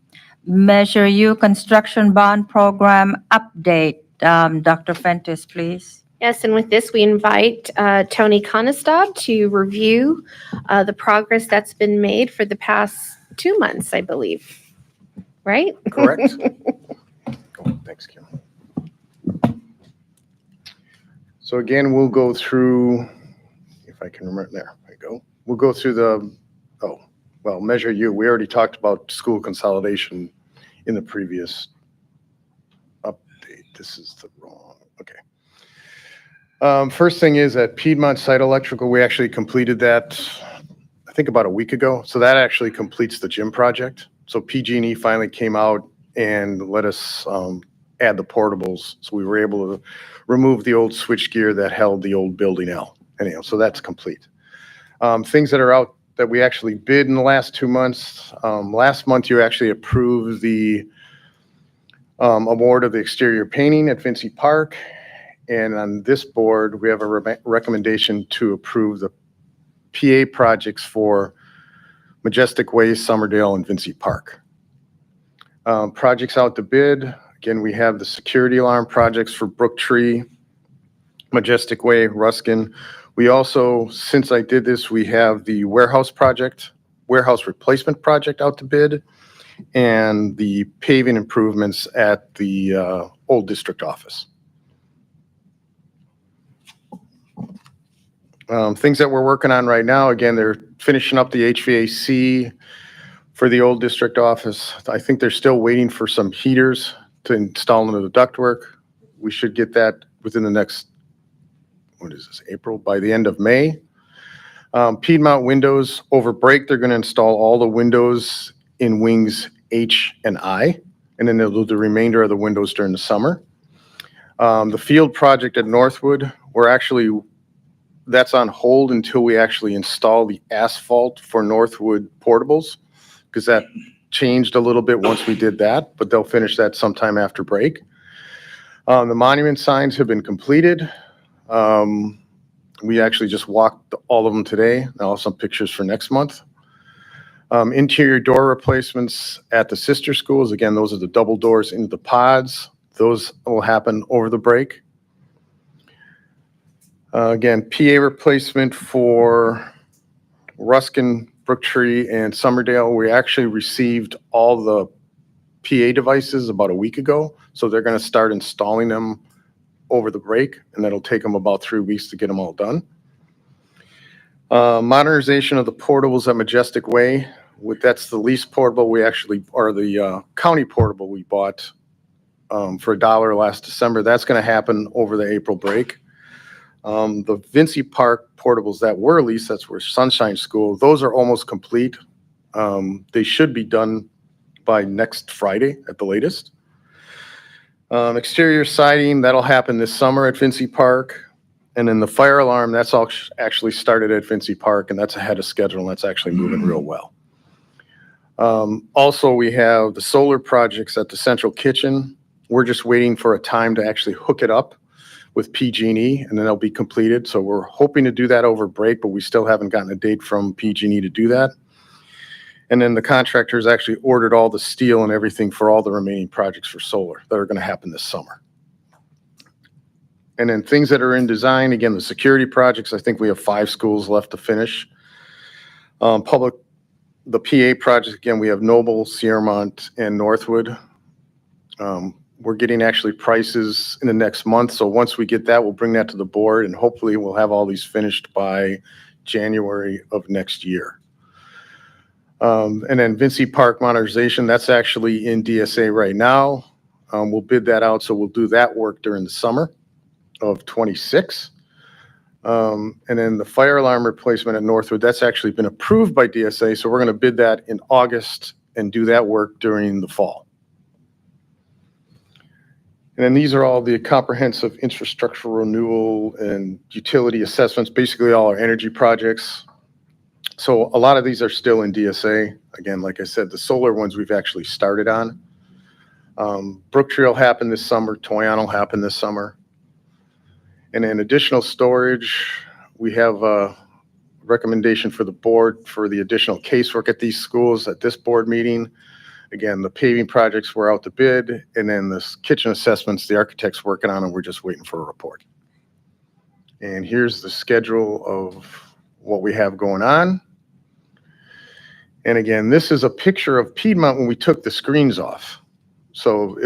Measure U Construction Bond Program Update. Dr. Fuentes, please. Yes, and with this, we invite Tony Conestab to review the progress that's been made for the past 2 months, I believe. Right? Correct. Thanks, Kim. So again, we'll go through, if I can remember, there I go. We'll go through the, Measure U. We already talked about school consolidation in the previous update. This is the wrong, okay. First thing is at Piedmont Site Electrical, we actually completed that, I think about a week ago. So that actually completes the gym project. So PG&E finally came out and let us add the portables. So we were able to remove the old switchgear that held the old building L. anyhow, so that's complete. Things that are out that we actually bid in the last 2 months. Last month, you actually approved the award of the exterior painting at Vincy Park. And on this board, we have a recommendation to approve the PA projects for Majestic Way, Summerdale, and Vincy Park. Projects out to bid. Again, we have the security alarm projects for Brooktree, Majestic Way, Ruskin. We also, since I did this, we have the warehouse replacement project out to bid, and the paving improvements at the old district office. Things that we're working on right now, again, they're finishing up the HVAC for the old district office. I think they're still waiting for some heaters to install into the ductwork. We should get that within the next, what is this, April, by the end of May. Piedmont Windows, over break, they're going to install all the windows in wings H and I, and then they'll do the remainder of the windows during the summer. The field project at Northwood, that's on hold until we actually install the asphalt for Northwood portables, because that changed a little bit once we did that, but they'll finish that sometime after break. The monument signs have been completed. We actually just walked all of them today. I'll have some pictures for next month. Interior door replacements at the sister schools. Again, those are the double doors into the pods. Those will happen over the break. Again, PA replacement for Ruskin, Brooktree, and Summerdale. We actually received all the PA devices about a week ago, so they're going to start installing them over the break, and that'll take them about 3 weeks to get them all done. Modernization of the portables at Majestic Way. That's the lease portable or the county portable we bought for $1 last December. That's going to happen over the April break. The Vincy Park portables that were leased, that's where Sunshine School, those are almost complete. They should be done by next Friday at the latest. Exterior siding, that'll happen this summer at Vincy Park. And then the fire alarm, that's all actually started at Vincy Park, and that's ahead of schedule, and that's actually moving real well. Also, we have the solar projects at the central kitchen. We're just waiting for a time to actually hook it up with PG&E, and then it'll be completed. So we're hoping to do that over break, but we still haven't gotten a date from PG&E to do that. And then the contractors actually ordered all the steel and everything for all the remaining projects for solar that are going to happen this summer. And then things that are in design, again, the security projects, I think we have 5 schools left to finish. The PA project, again, we have Noble, Sierramont, and Northwood. We're getting actually prices in the next month. So once we get that, we'll bring that to the board, and hopefully we'll have all these finished by January of next year. And then Vincy Park modernization, that's actually in DSA right now. We'll bid that out, so we'll do that work during the summer of 26. And then the fire alarm replacement at Northwood, that's actually been approved by DSA, so we're going to bid that in August and do that work during the fall. And then these are all the comprehensive infrastructure renewal and utility assessments, basically all our energy projects. So a lot of these are still in DSA. Again, like I said, the solar ones we've actually started on. Brooktree will happen this summer. Toyon will happen this summer. And then additional storage, we have a recommendation for the board for the additional casework at these schools at this board meeting. Again, the paving projects were out to bid, and then the kitchen assessments, the architect's working on, and we're just waiting for a report. And here's the schedule of what we have going on. And again, this is a picture of Piedmont when we took the screens off. So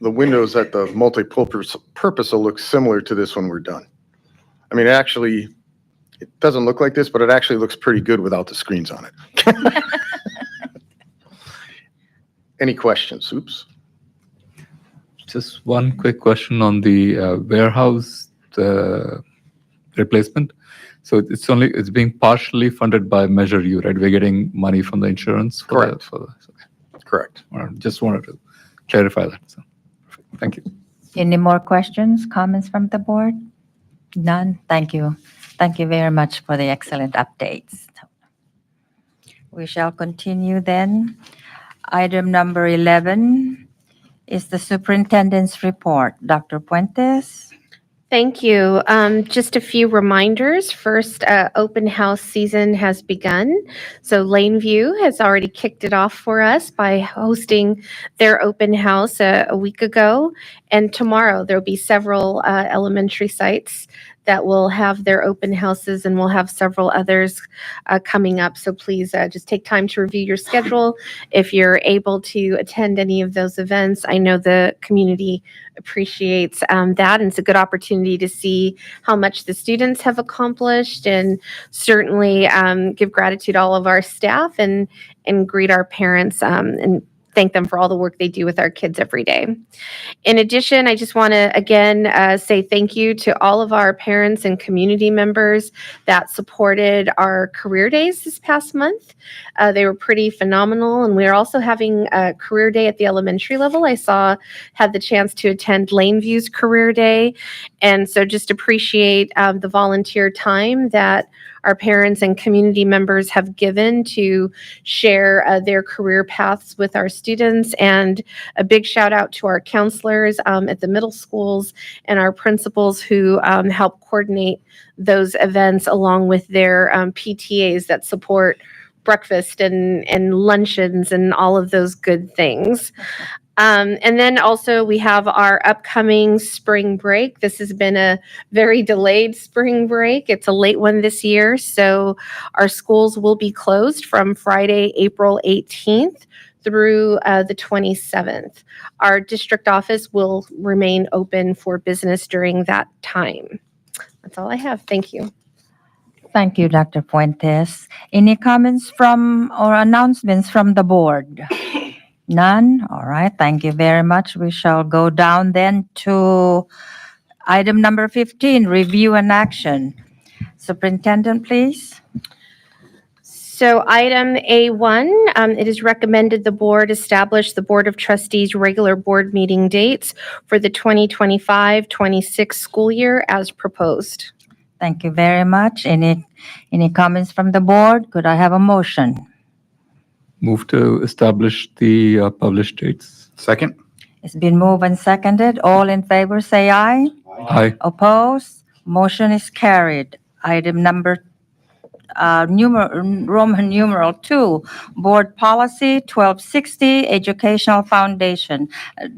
the windows at the multi-purpose will look similar to this when we're done. I mean, actually, it doesn't look like this, but it actually looks pretty good without the screens on it. Any questions? Oops. Just one quick question on the warehouse replacement. So it's being partially funded by Measure U, right? We're getting money from the insurance. Correct. Correct. Just wanted to clarify that. So, thank you. Any more questions, comments from the board? None? Thank you. Thank you very much for the excellent updates. We shall continue then. Item number 11 is the superintendent's report. Dr. Puentes? Thank you. Just a few reminders. First, open house season has begun. So Laneview has already kicked it off for us by hosting their open house a week ago. And tomorrow there'll be several elementary sites that will have their open houses, and we'll have several others coming up. So please just take time to review your schedule. If you're able to attend any of those events, I know the community appreciates that, and it's a good opportunity to see how much the students have accomplished, and certainly give gratitude to all of our staff and greet our parents and thank them for all the work they do with our kids every day. In addition, I just want to again say thank you to all of our parents and community members that supported our career days this past month. They were pretty phenomenal, and we're also having a career day at the elementary level. I had the chance to attend Laneview's career day, and so just appreciate the volunteer time that our parents and community members have given to share their career paths with our students. And a big shout out to our counselors at the middle schools and our principals who help coordinate those events, along with their PTAs that support breakfast and luncheons and all of those good things. And then also we have our upcoming spring break. This has been a very delayed spring break. It's a late one this year. So our schools will be closed from Friday, April 18th through the 27th. Our district office will remain open for business during that time. That's all I have. Thank you. Thank you, Dr. Puentes. Any comments from or announcements from the board? None? All right, thank you very much. We shall go down then to item number 15, review and action. Superintendent, please. So item A1, it is recommended the board establish the Board of Trustees regular board meeting dates for the 2025-26 school year as proposed. Thank you very much. Any comments from the board? Could I have a motion? Move to establish the published dates. Second? It's been moved and seconded. All in favor, say aye. Aye. Opposed? Motion is carried. Item number Roman numeral 2, Board Policy 1260, Educational Foundation.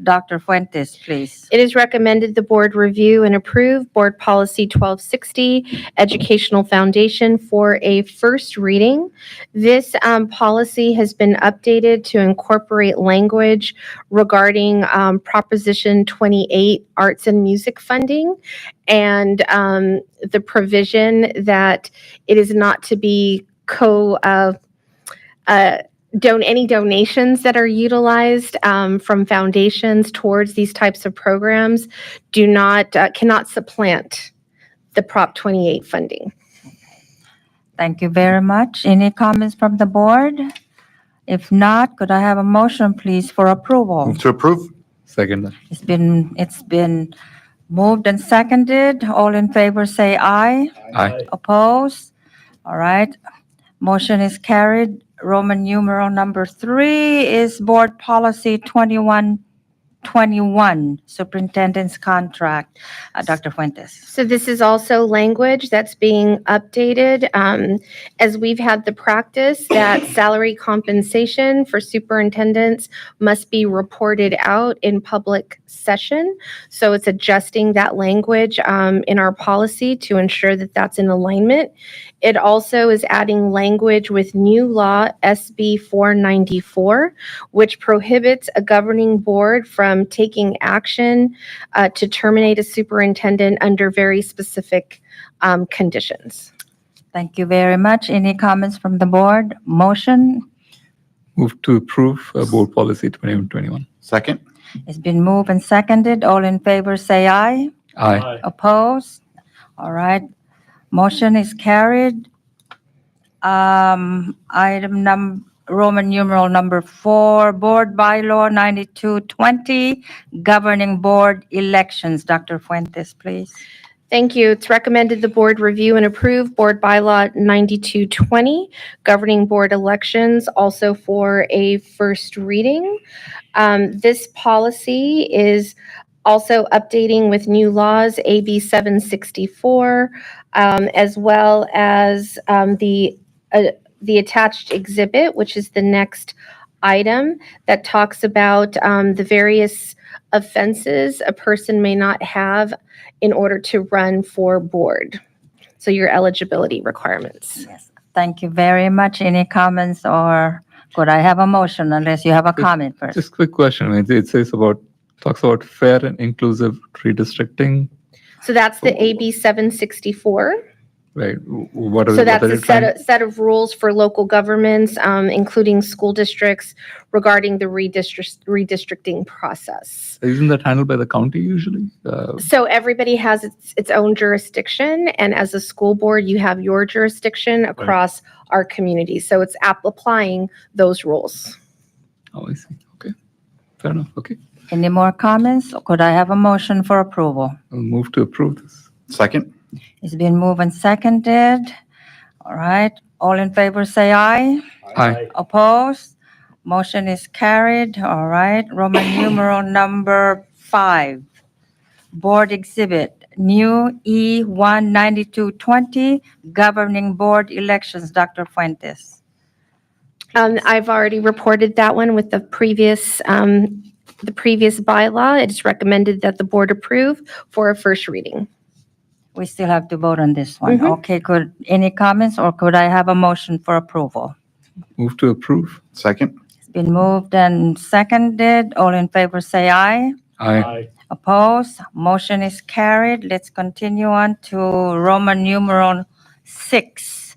Dr. Fuentes, please. It is recommended the board review and approve Board Policy 1260, Educational Foundation for a first reading. This policy has been updated to incorporate language regarding Proposition 28, Arts and Music funding, and the provision that it is not to be any donations that are utilized from foundations towards these types of programs cannot supplant the Prop 28 funding. Thank you very much. Any comments from the board? If not, could I have a motion, please, for approval? Move to approve? Second. It's been moved and seconded. All in favor, say aye. Aye. Opposed? All right. Motion is carried. Roman numeral number 3 is Board Policy 2121, Superintendent's Contract. Dr. Fuentes. So this is also language that's being updated as we've had the practice that salary compensation for superintendents must be reported out in public session. So it's adjusting that language in our policy to ensure that that's in alignment. It also is adding language with new law SB 494, which prohibits a governing board from taking action to terminate a superintendent under very specific conditions. Thank you very much. Any comments from the board? Motion? Move to approve Board Policy 2121. Second? It's been moved and seconded. All in favor, say aye. Aye. Opposed? All right. Motion is carried. Roman numeral number 4, Board Bylaw 9220, Governing Board Elections. Dr. Fuentes, please. Thank you. It's recommended the board review and approve Board Bylaw 9220, governing board elections, also for a first reading. This policy is also updating with new laws, AB 764, as well as the attached exhibit, which is the next item that talks about the various offenses a person may not have in order to run for board. So your eligibility requirements. Yes. Thank you very much. Any comments, or could I have a motion unless you have a comment first? Just quick question. It talks about fair and inclusive redistricting, So that's the AB 764. right? What are So that's what are a you trying? set of rules for local governments, including school districts, regarding the redistricting process. Isn't that handled by the county usually? So everybody has its own jurisdiction, and as a school board, you have your jurisdiction across our community. So it's applying those rules. Oh, I see. Okay, fair enough. Okay, Any more comments? Or could I have a motion for approval? I'll move to approve this. Second? It's been moved and seconded. All right. All in favor, say aye. Aye. Opposed? Motion is carried. All right. Roman numeral number 5. Board exhibit, new E19220, governing board elections. Dr. Fuentes. I've already reported that one with the previous bylaw. It is recommended that the board approve for a first reading. We still have to vote on this one. Mhm. Okay, any comments, or could I have a motion for approval? Move to approve. Second? It's been moved and seconded. All in favor, say aye. Aye. Opposed? Motion is carried. Let's continue on to Roman numeral 6.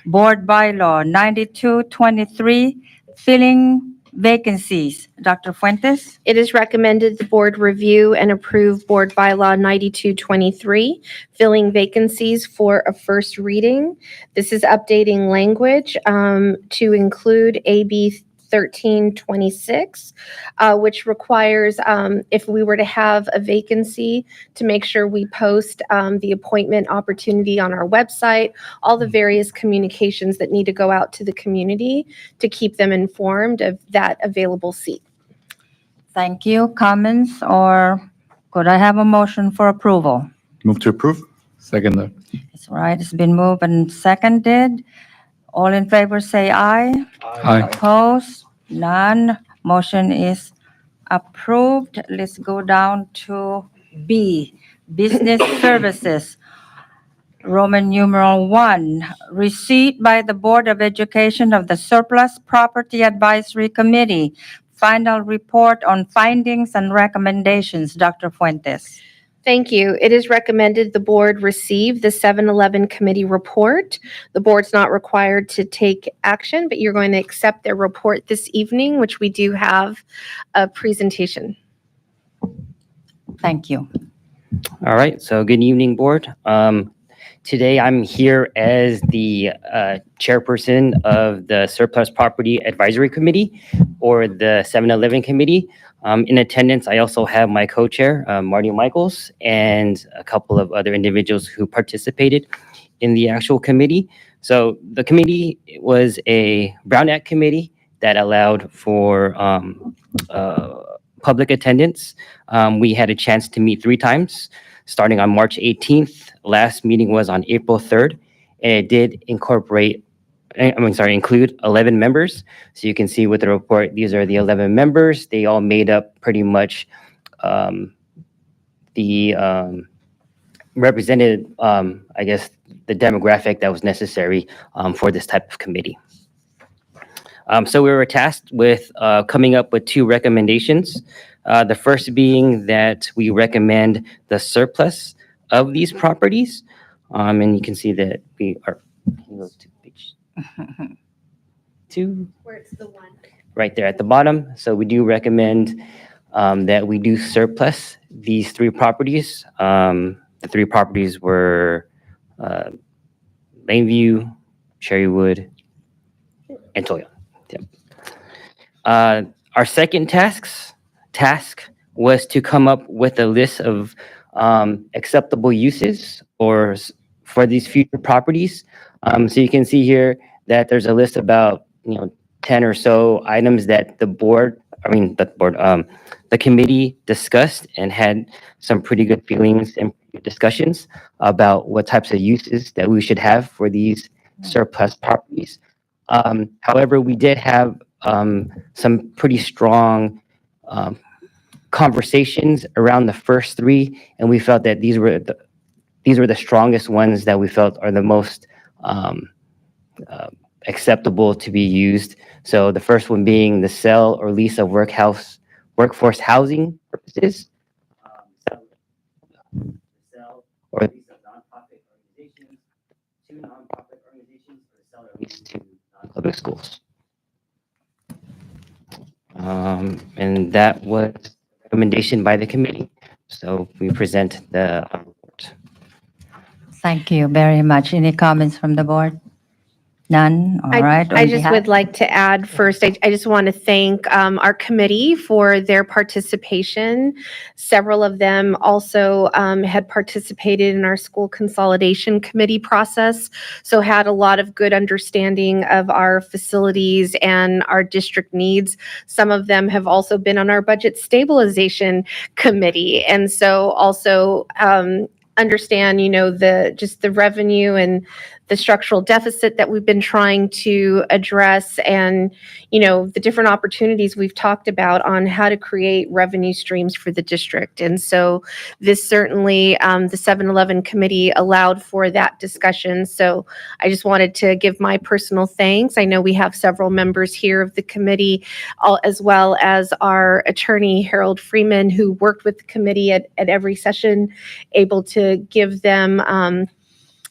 Board bylaw 9223, filling vacancies. Dr. Fuentes? It is recommended the board review and approve Board Bylaw 9223, filling vacancies for a first reading. This is updating language to include AB 1326, which requires, if we were to have a vacancy, to make sure we post the appointment opportunity on our website, all the various communications that need to go out to the community to keep them informed of that available seat. Thank you. Comments, or could I have a motion for approval? Move to approve? Second that. It's right. It's been moved and seconded. All in favor, say aye. Aye. Opposed? None. Motion is approved. Let's go down to B, business services. Roman numeral 1, receipt by the Board of Education of the Surplus Property Advisory Committee. Final report on findings and recommendations. Dr. Fuentes. Thank you. It is recommended the board receive the 7-Eleven committee report. The board's not required to take action, but you're going to accept their report this evening, which we do have a presentation. Thank you. All right, so good evening, board. Today I'm here as the chairperson of the Surplus Property Advisory Committee, or the 7-Eleven Committee. In attendance, I also have my co-chair, Marty Michaels, and a couple of other individuals who participated in the actual committee. So the committee was a Brown Act committee that allowed for public attendance. We had a chance to meet 3 times, starting on March 18th. Last meeting was on April 3rd, and it did include 11 members. So you can see with the report, these are the 11 members. They all made up pretty much represented, I guess, the demographic that was necessary for this type of committee. So we were tasked with coming up with 2 recommendations. The first being that we recommend the surplus of these properties. And you can see that we are, can you go to page 2? Where it's the one. Right there at the bottom. So we do recommend that we do surplus these 3 properties. The 3 properties were Laneview, Cherrywood, and Toyon. Our second task was to come up with a list of acceptable uses for these future properties. So you can see here that there's a list about 10 or so items that the committee discussed and had some pretty good feelings and discussions about what types of uses that we should have for these surplus properties. However, we did have some pretty strong conversations around the first three, and we felt that these were the strongest ones that we felt are the most acceptable to be used. So the first one being the sale or lease of workforce housing purposes, sell or lease of nonprofit organizations to nonprofit organizations, or sell or lease to non-public schools. And that was a recommendation by the committee. So we present the report. Thank you very much. Any comments from the board? None? All right. I On just behalf- would like to add first, I just want to thank our committee for their participation. Several of them also had participated in our school consolidation committee process, so had a lot of good understanding of our facilities and our district needs. Some of them have also been on our budget stabilization committee, and so also understand, the revenue and the structural deficit that we've been trying to address, and, the different opportunities we've talked about on how to create revenue streams for the district. And so this certainly, the 7-Eleven committee allowed for that discussion. So I just wanted to give my personal thanks. I know we have several members here of the committee, as well as our attorney, Harold Freeman, who worked with the committee at every session, able to give them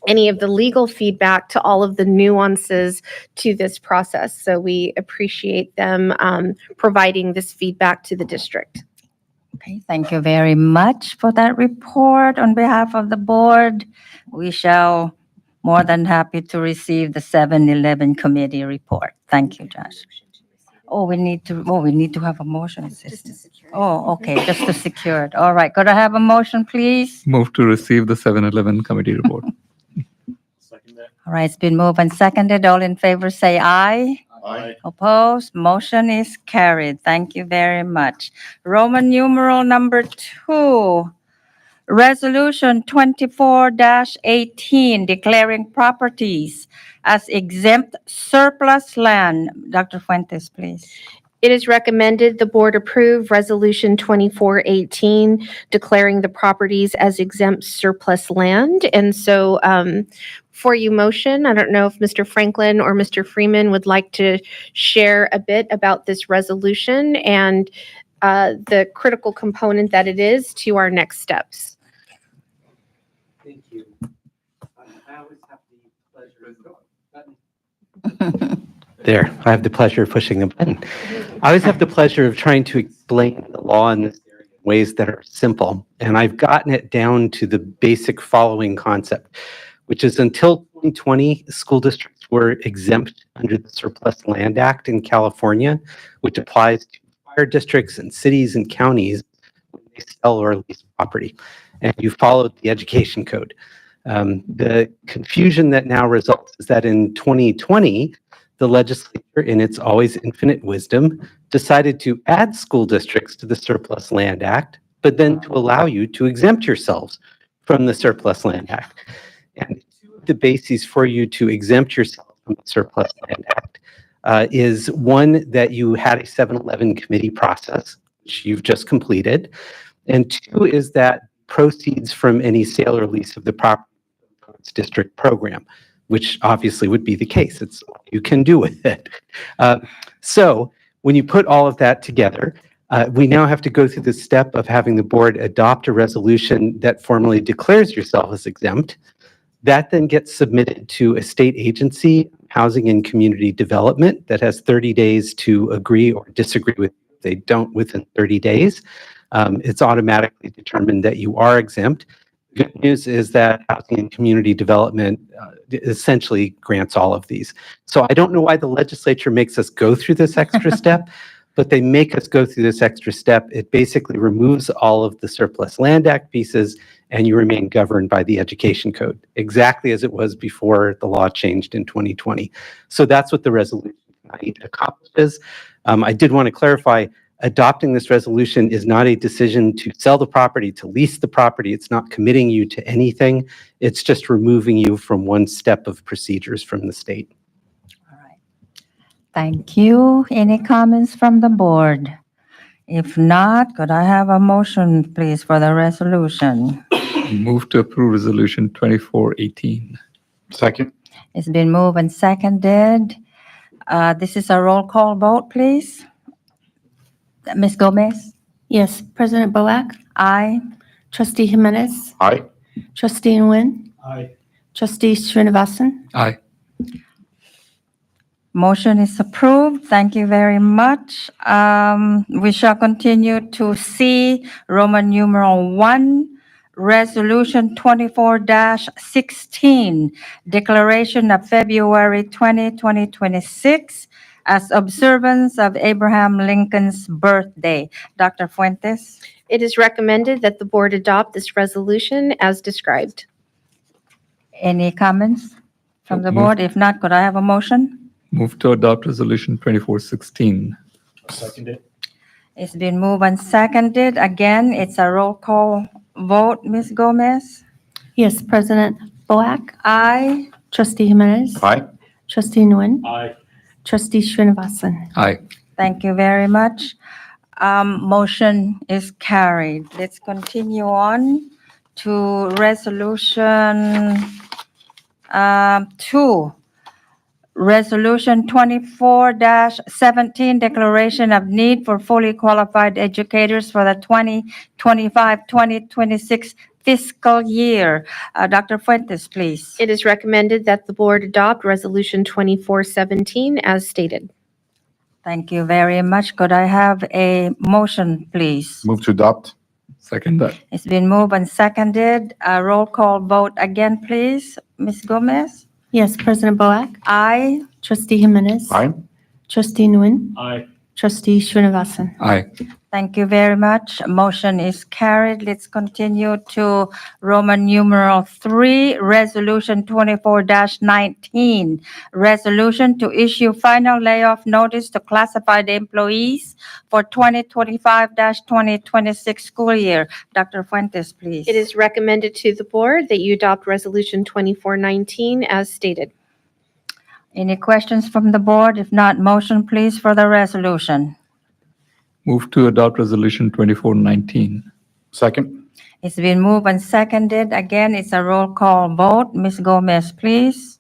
any of the legal feedback to all of the nuances to this process. So we appreciate them providing this feedback to the district. Okay, thank you very much for that report. On behalf of the board, we shall more than happy to receive the 7-Eleven committee report. Thank you, Josh. We need to have a motion. Okay, just to secure it. All right, could I have a motion, please? Move to receive the 7-Eleven committee report. Second that. All right, it's been moved and seconded. All in favor, say aye. Aye. Opposed? Motion is carried. Thank you very much. Roman numeral number 2, Resolution 24-18, declaring properties as exempt surplus land. Dr. Fuentes, please. It is recommended the board approve Resolution 2418, declaring the properties as exempt surplus land. And so for you motion, I don't know if Mr. Franklin or Mr. Freeman would like to share a bit about this resolution and the critical component that it is to our next steps. Thank you. I always have the pleasure There, I have the pleasure of pushing a button. I always have the pleasure of trying to explain the law in this area in ways that are simple. And I've gotten it down to the basic following concept, which is until 2020, school districts were exempt under the Surplus Land Act in California, which applies to fire districts and cities and counties when they sell or lease property. And you followed the education code. The confusion that now results is that in 2020, the legislature, in its always infinite wisdom, decided to add school districts to the Surplus Land Act, but then to allow you to exempt yourselves from the Surplus Land Act. And two of the bases for you to exempt yourself from the Surplus Land Act is one, that you had a 7-Eleven committee process, which you've just completed, and two is that proceeds from any sale or lease of the property district program, which obviously would be the case. It's all you can do with it. So when you put all of that together, we now have to go through the step of having the board adopt a resolution that formally declares yourself as exempt. That then gets submitted to a state agency, Housing and Community Development, that has 30 days to agree or disagree with you. If they don't within 30 days, it's automatically determined that you are exempt. The good news is that Housing and Community Development essentially grants all of these. So I don't know why the legislature makes us go through this extra step, but they make us go through this extra step. It basically removes all of the Surplus Land Act pieces, and you remain governed by the Education Code, exactly as it was before the law changed in 2020. So that's what the resolution tonight accomplishes. I did want to clarify, adopting this resolution is not a decision to sell the property, to lease the property. It's not committing you to anything. It's just removing you from one step of procedures from the state. Thank you. Any comments from the board? If not, could I have a motion, please, for the resolution? Move to approve Resolution 2418. Second. It's been moved and seconded. This is a roll call vote, please. Ms. Gomez? Yes, President Boac, Aye. Trustee Jimenez, Aye. Trustee Nguyen, Aye. Trustee Srinivasan. Aye. Motion is approved. Thank you very much. We shall continue to see Roman numeral 1, Resolution 24-16, Declaration of February 20, 2026, as observance of Abraham Lincoln's birthday. Dr. Fuentes? It is recommended that the board adopt this resolution as described. Any comments from the Move. board? If not, could I have a motion? Move to adopt Resolution 2416. Second it. It's been moved and seconded. Again, it's a roll call vote. Ms. Gomez? Yes, President Boac, Aye. Trustee Jimenez, Aye. Trustee Nguyen, Aye. Trustee Srinivasan. Aye. Thank you very much. Motion is carried. Let's continue on to Resolution 2. Resolution 24-17, Declaration of Need for Fully Qualified Educators for the 2025-2026 fiscal year. Dr. Fuentes, please. It is recommended that the board adopt Resolution 2417 as stated. Thank you very much. Could I have a motion, please? Move to adopt. Second that. It's been moved and seconded. A roll call vote again, please. Ms. Gomez? Yes, President Boac, Aye. Trustee Jimenez, Aye. Trustee Nguyen, Aye. Trustee Srinivasan. Aye. Thank you very much. Motion is carried. Let's continue to Roman numeral 3, Resolution 24-19. Resolution to issue final layoff notice to classified employees for 2025-2026 school year. Dr. Fuentes, please. It is recommended to the board that you adopt Resolution 2419 as stated. Any questions from the board? If not, motion please for the resolution. Move to adopt Resolution 2419. Second. It's been moved and seconded. Again, it's a roll call vote. Ms. Gomez, please.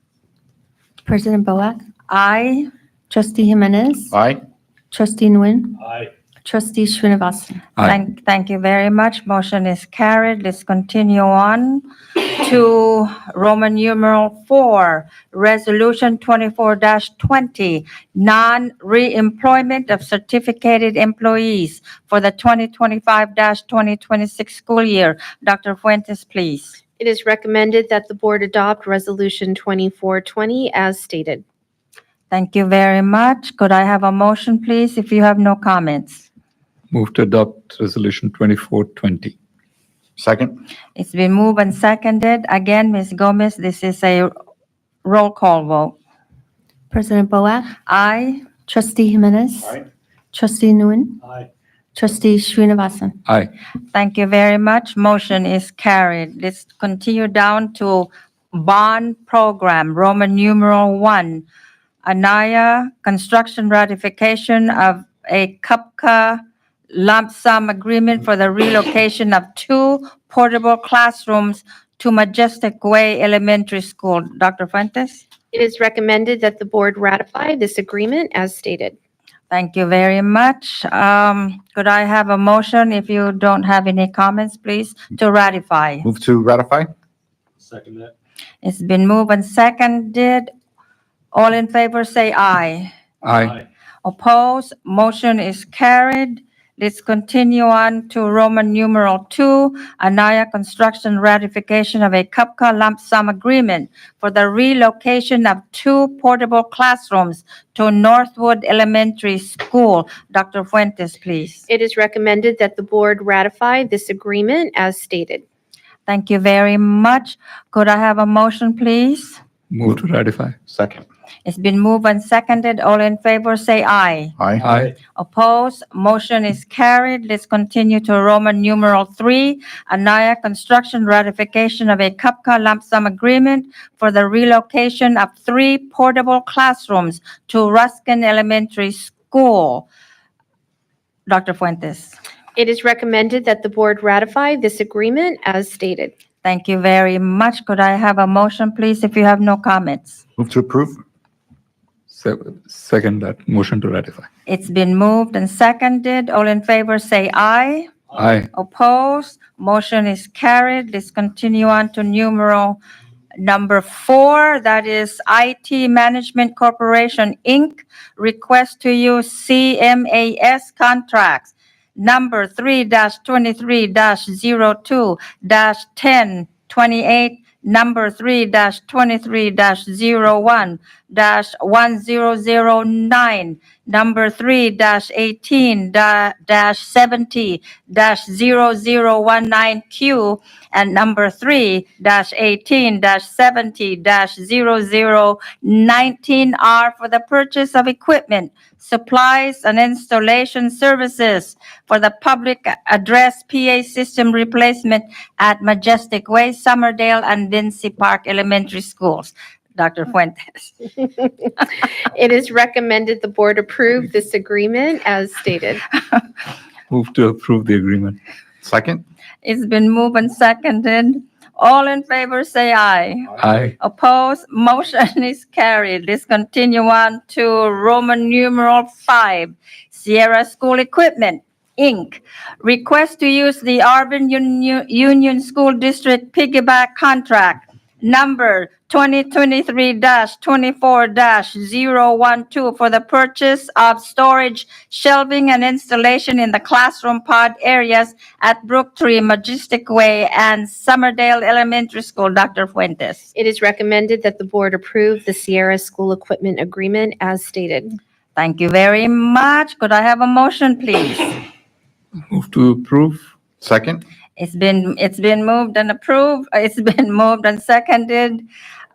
President Boac, Aye. Trustee Jimenez, Aye. Trustee Nguyen, Aye. Trustee Srinivasan. Aye. Thank you very much. Motion is carried. Let's continue on to Roman numeral 4, Resolution 24-20, non-reemployment of certificated employees for the 2025-2026 school year. Dr. Fuentes, please. It is recommended that the board adopt Resolution 2420 as stated. Thank you very much. Could I have a motion, please, if you have no comments? Move to adopt Resolution 2420. Second. It's been moved and seconded. Again, Ms. Gomez, this is a roll call vote. President Boac, Aye. Trustee Jimenez, Aye. Trustee Nguyen, Aye. Trustee Srinivasan. Aye. Thank you very much. Motion is carried. Let's continue down to bond program, Roman numeral 1, Anaya construction ratification of a CUPCA lump sum agreement for the relocation of 2 portable classrooms to Majestic Way Elementary School. Dr. Fuentes? It is recommended that the board ratify this agreement as stated. Thank you very much. Could I have a motion, if you don't have any comments, please, to ratify? Move to ratify. Second that. It's been moved and seconded. All in favor, say aye. Aye. Opposed? Motion is carried. Let's continue on to Roman numeral 2, Anaya Construction ratification of a CUPCA lump sum agreement for the relocation of 2 portable classrooms to Northwood Elementary School. Dr. Fuentes, please. It is recommended that the board ratify this agreement as stated. Thank you very much. Could I have a motion, please? Move to ratify. Second. It's been moved and seconded. All in favor, say aye. Aye. Opposed? Motion is carried. Let's continue to Roman numeral 3, Anaya Construction ratification of a CUPCA lump sum agreement for the relocation of 3 portable classrooms to Ruskin Elementary School. Dr. Fuentes. It is recommended that the board ratify this agreement as stated. Thank you very much. Could I have a motion, please, if you have no comments? Move to approve. Second that motion to ratify. It's been moved and seconded. All in favor, say aye. Aye. Opposed? Motion is carried. Let's continue on to numeral number 4. That is IT Management Corporation, Inc. Request to use CMAS contracts number 3-23-02-1028, number 3-23-01-1009, number 3-18-70-0019Q, and number 3-18-70-0019R for the purchase of equipment, supplies, and installation services for the public address PA system replacement at Majestic Way, Summerdale, and Vinci Park Elementary Schools. Dr. Fuentes. It is recommended the board approve this agreement as stated. Move to approve the agreement. Second. It's been moved and seconded. All in favor, say aye. Aye. Opposed? Motion is carried. Let's continue on to Roman numeral 5, Sierra School Equipment, Inc. Request to use the Arvin Union School District piggyback contract number 2023-24-012 for the purchase of storage, shelving, and installation in the classroom pod areas at Brooktree, Majestic Way, and Summerdale Elementary School. Dr. Fuentes. It is recommended that the board approve the Sierra School Equipment Agreement as stated. Thank you very much. Could I have a motion, please? Move to approve. Second. It's been moved and approved. It's been moved and seconded.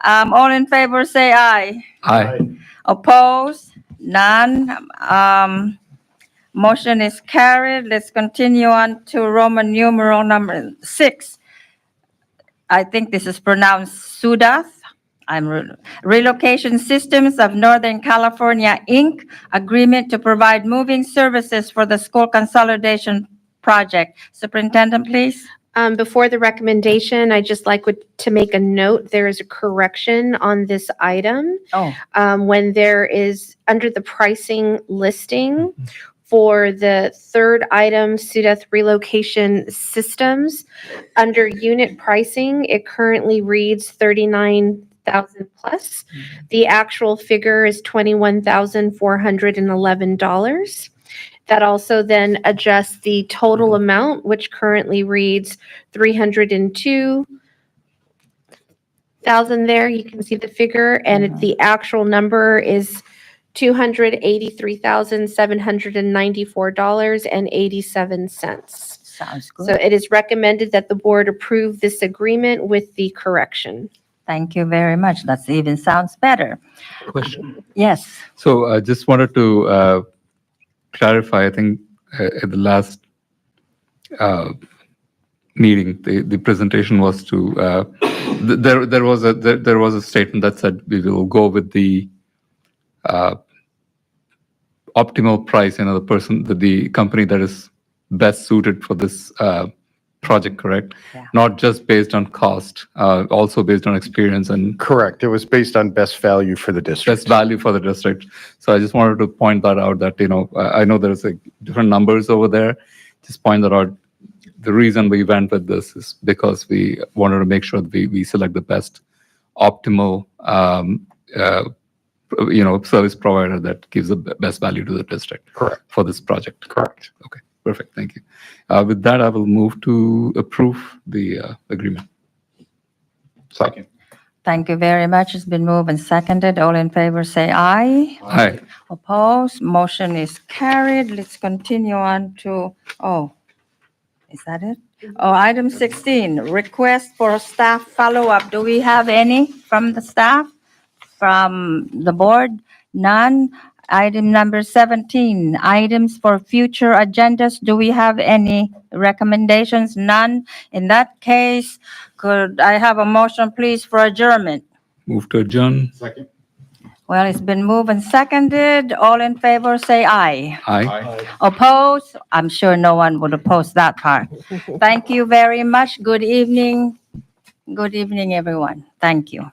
All in favor, say aye. Aye. Opposed? None. Motion is carried. Let's continue on to Roman numeral number 6. I think this is pronounced Sudath. Relocation Systems of Northern California, Inc. Agreement to provide moving services for the school consolidation project. Superintendent, please. Before the recommendation, I just like to make a note. There is a correction on this item. Oh. When there is under the pricing listing for the third item, Sudath Relocation Systems, under unit pricing, it currently reads 39,000 plus. The actual figure is $21,411. That also then adjusts the total amount, which currently reads 302,000 there. You can see the figure, and the actual number is $283,794.87. Sounds good. So it is recommended that the board approve this agreement with the correction. Thank you very much. That even sounds better. Question. Yes. So I just wanted to clarify, I think at the last meeting, the presentation was to, there was a statement that said we will go with the optimal price, the company that is best suited for this project, correct? Yeah. Not just based on cost, also based on experience and Correct. It was based on best value for the district. best value for the district. So I just wanted to point that out that, I know there's different numbers over there. Just point that out. The reason we went with this is because we wanted to make sure that we select the best optimal, service provider that gives the best value to the district. Correct. For this project. Correct. Okay. Perfect, thank you. With that, I will move to approve the agreement. Second. Thank you very much. It's been moved and seconded. All in favor, say aye. Aye. Opposed? Motion is carried. Let's continue on to, oh, is that it? Oh, item 16, request for a staff follow-up. Do we have any from the staff? From the board? None. Item number 17, items for future agendas. Do we have any recommendations? None. In that case, could I have a motion, please, for adjournment? Move to adjourn. Second. Well, it's been moved and seconded. All in favor, say aye. Aye. Oppose? I'm sure no one would oppose that part. Thank you very much. Good evening. Good evening, everyone. Thank you.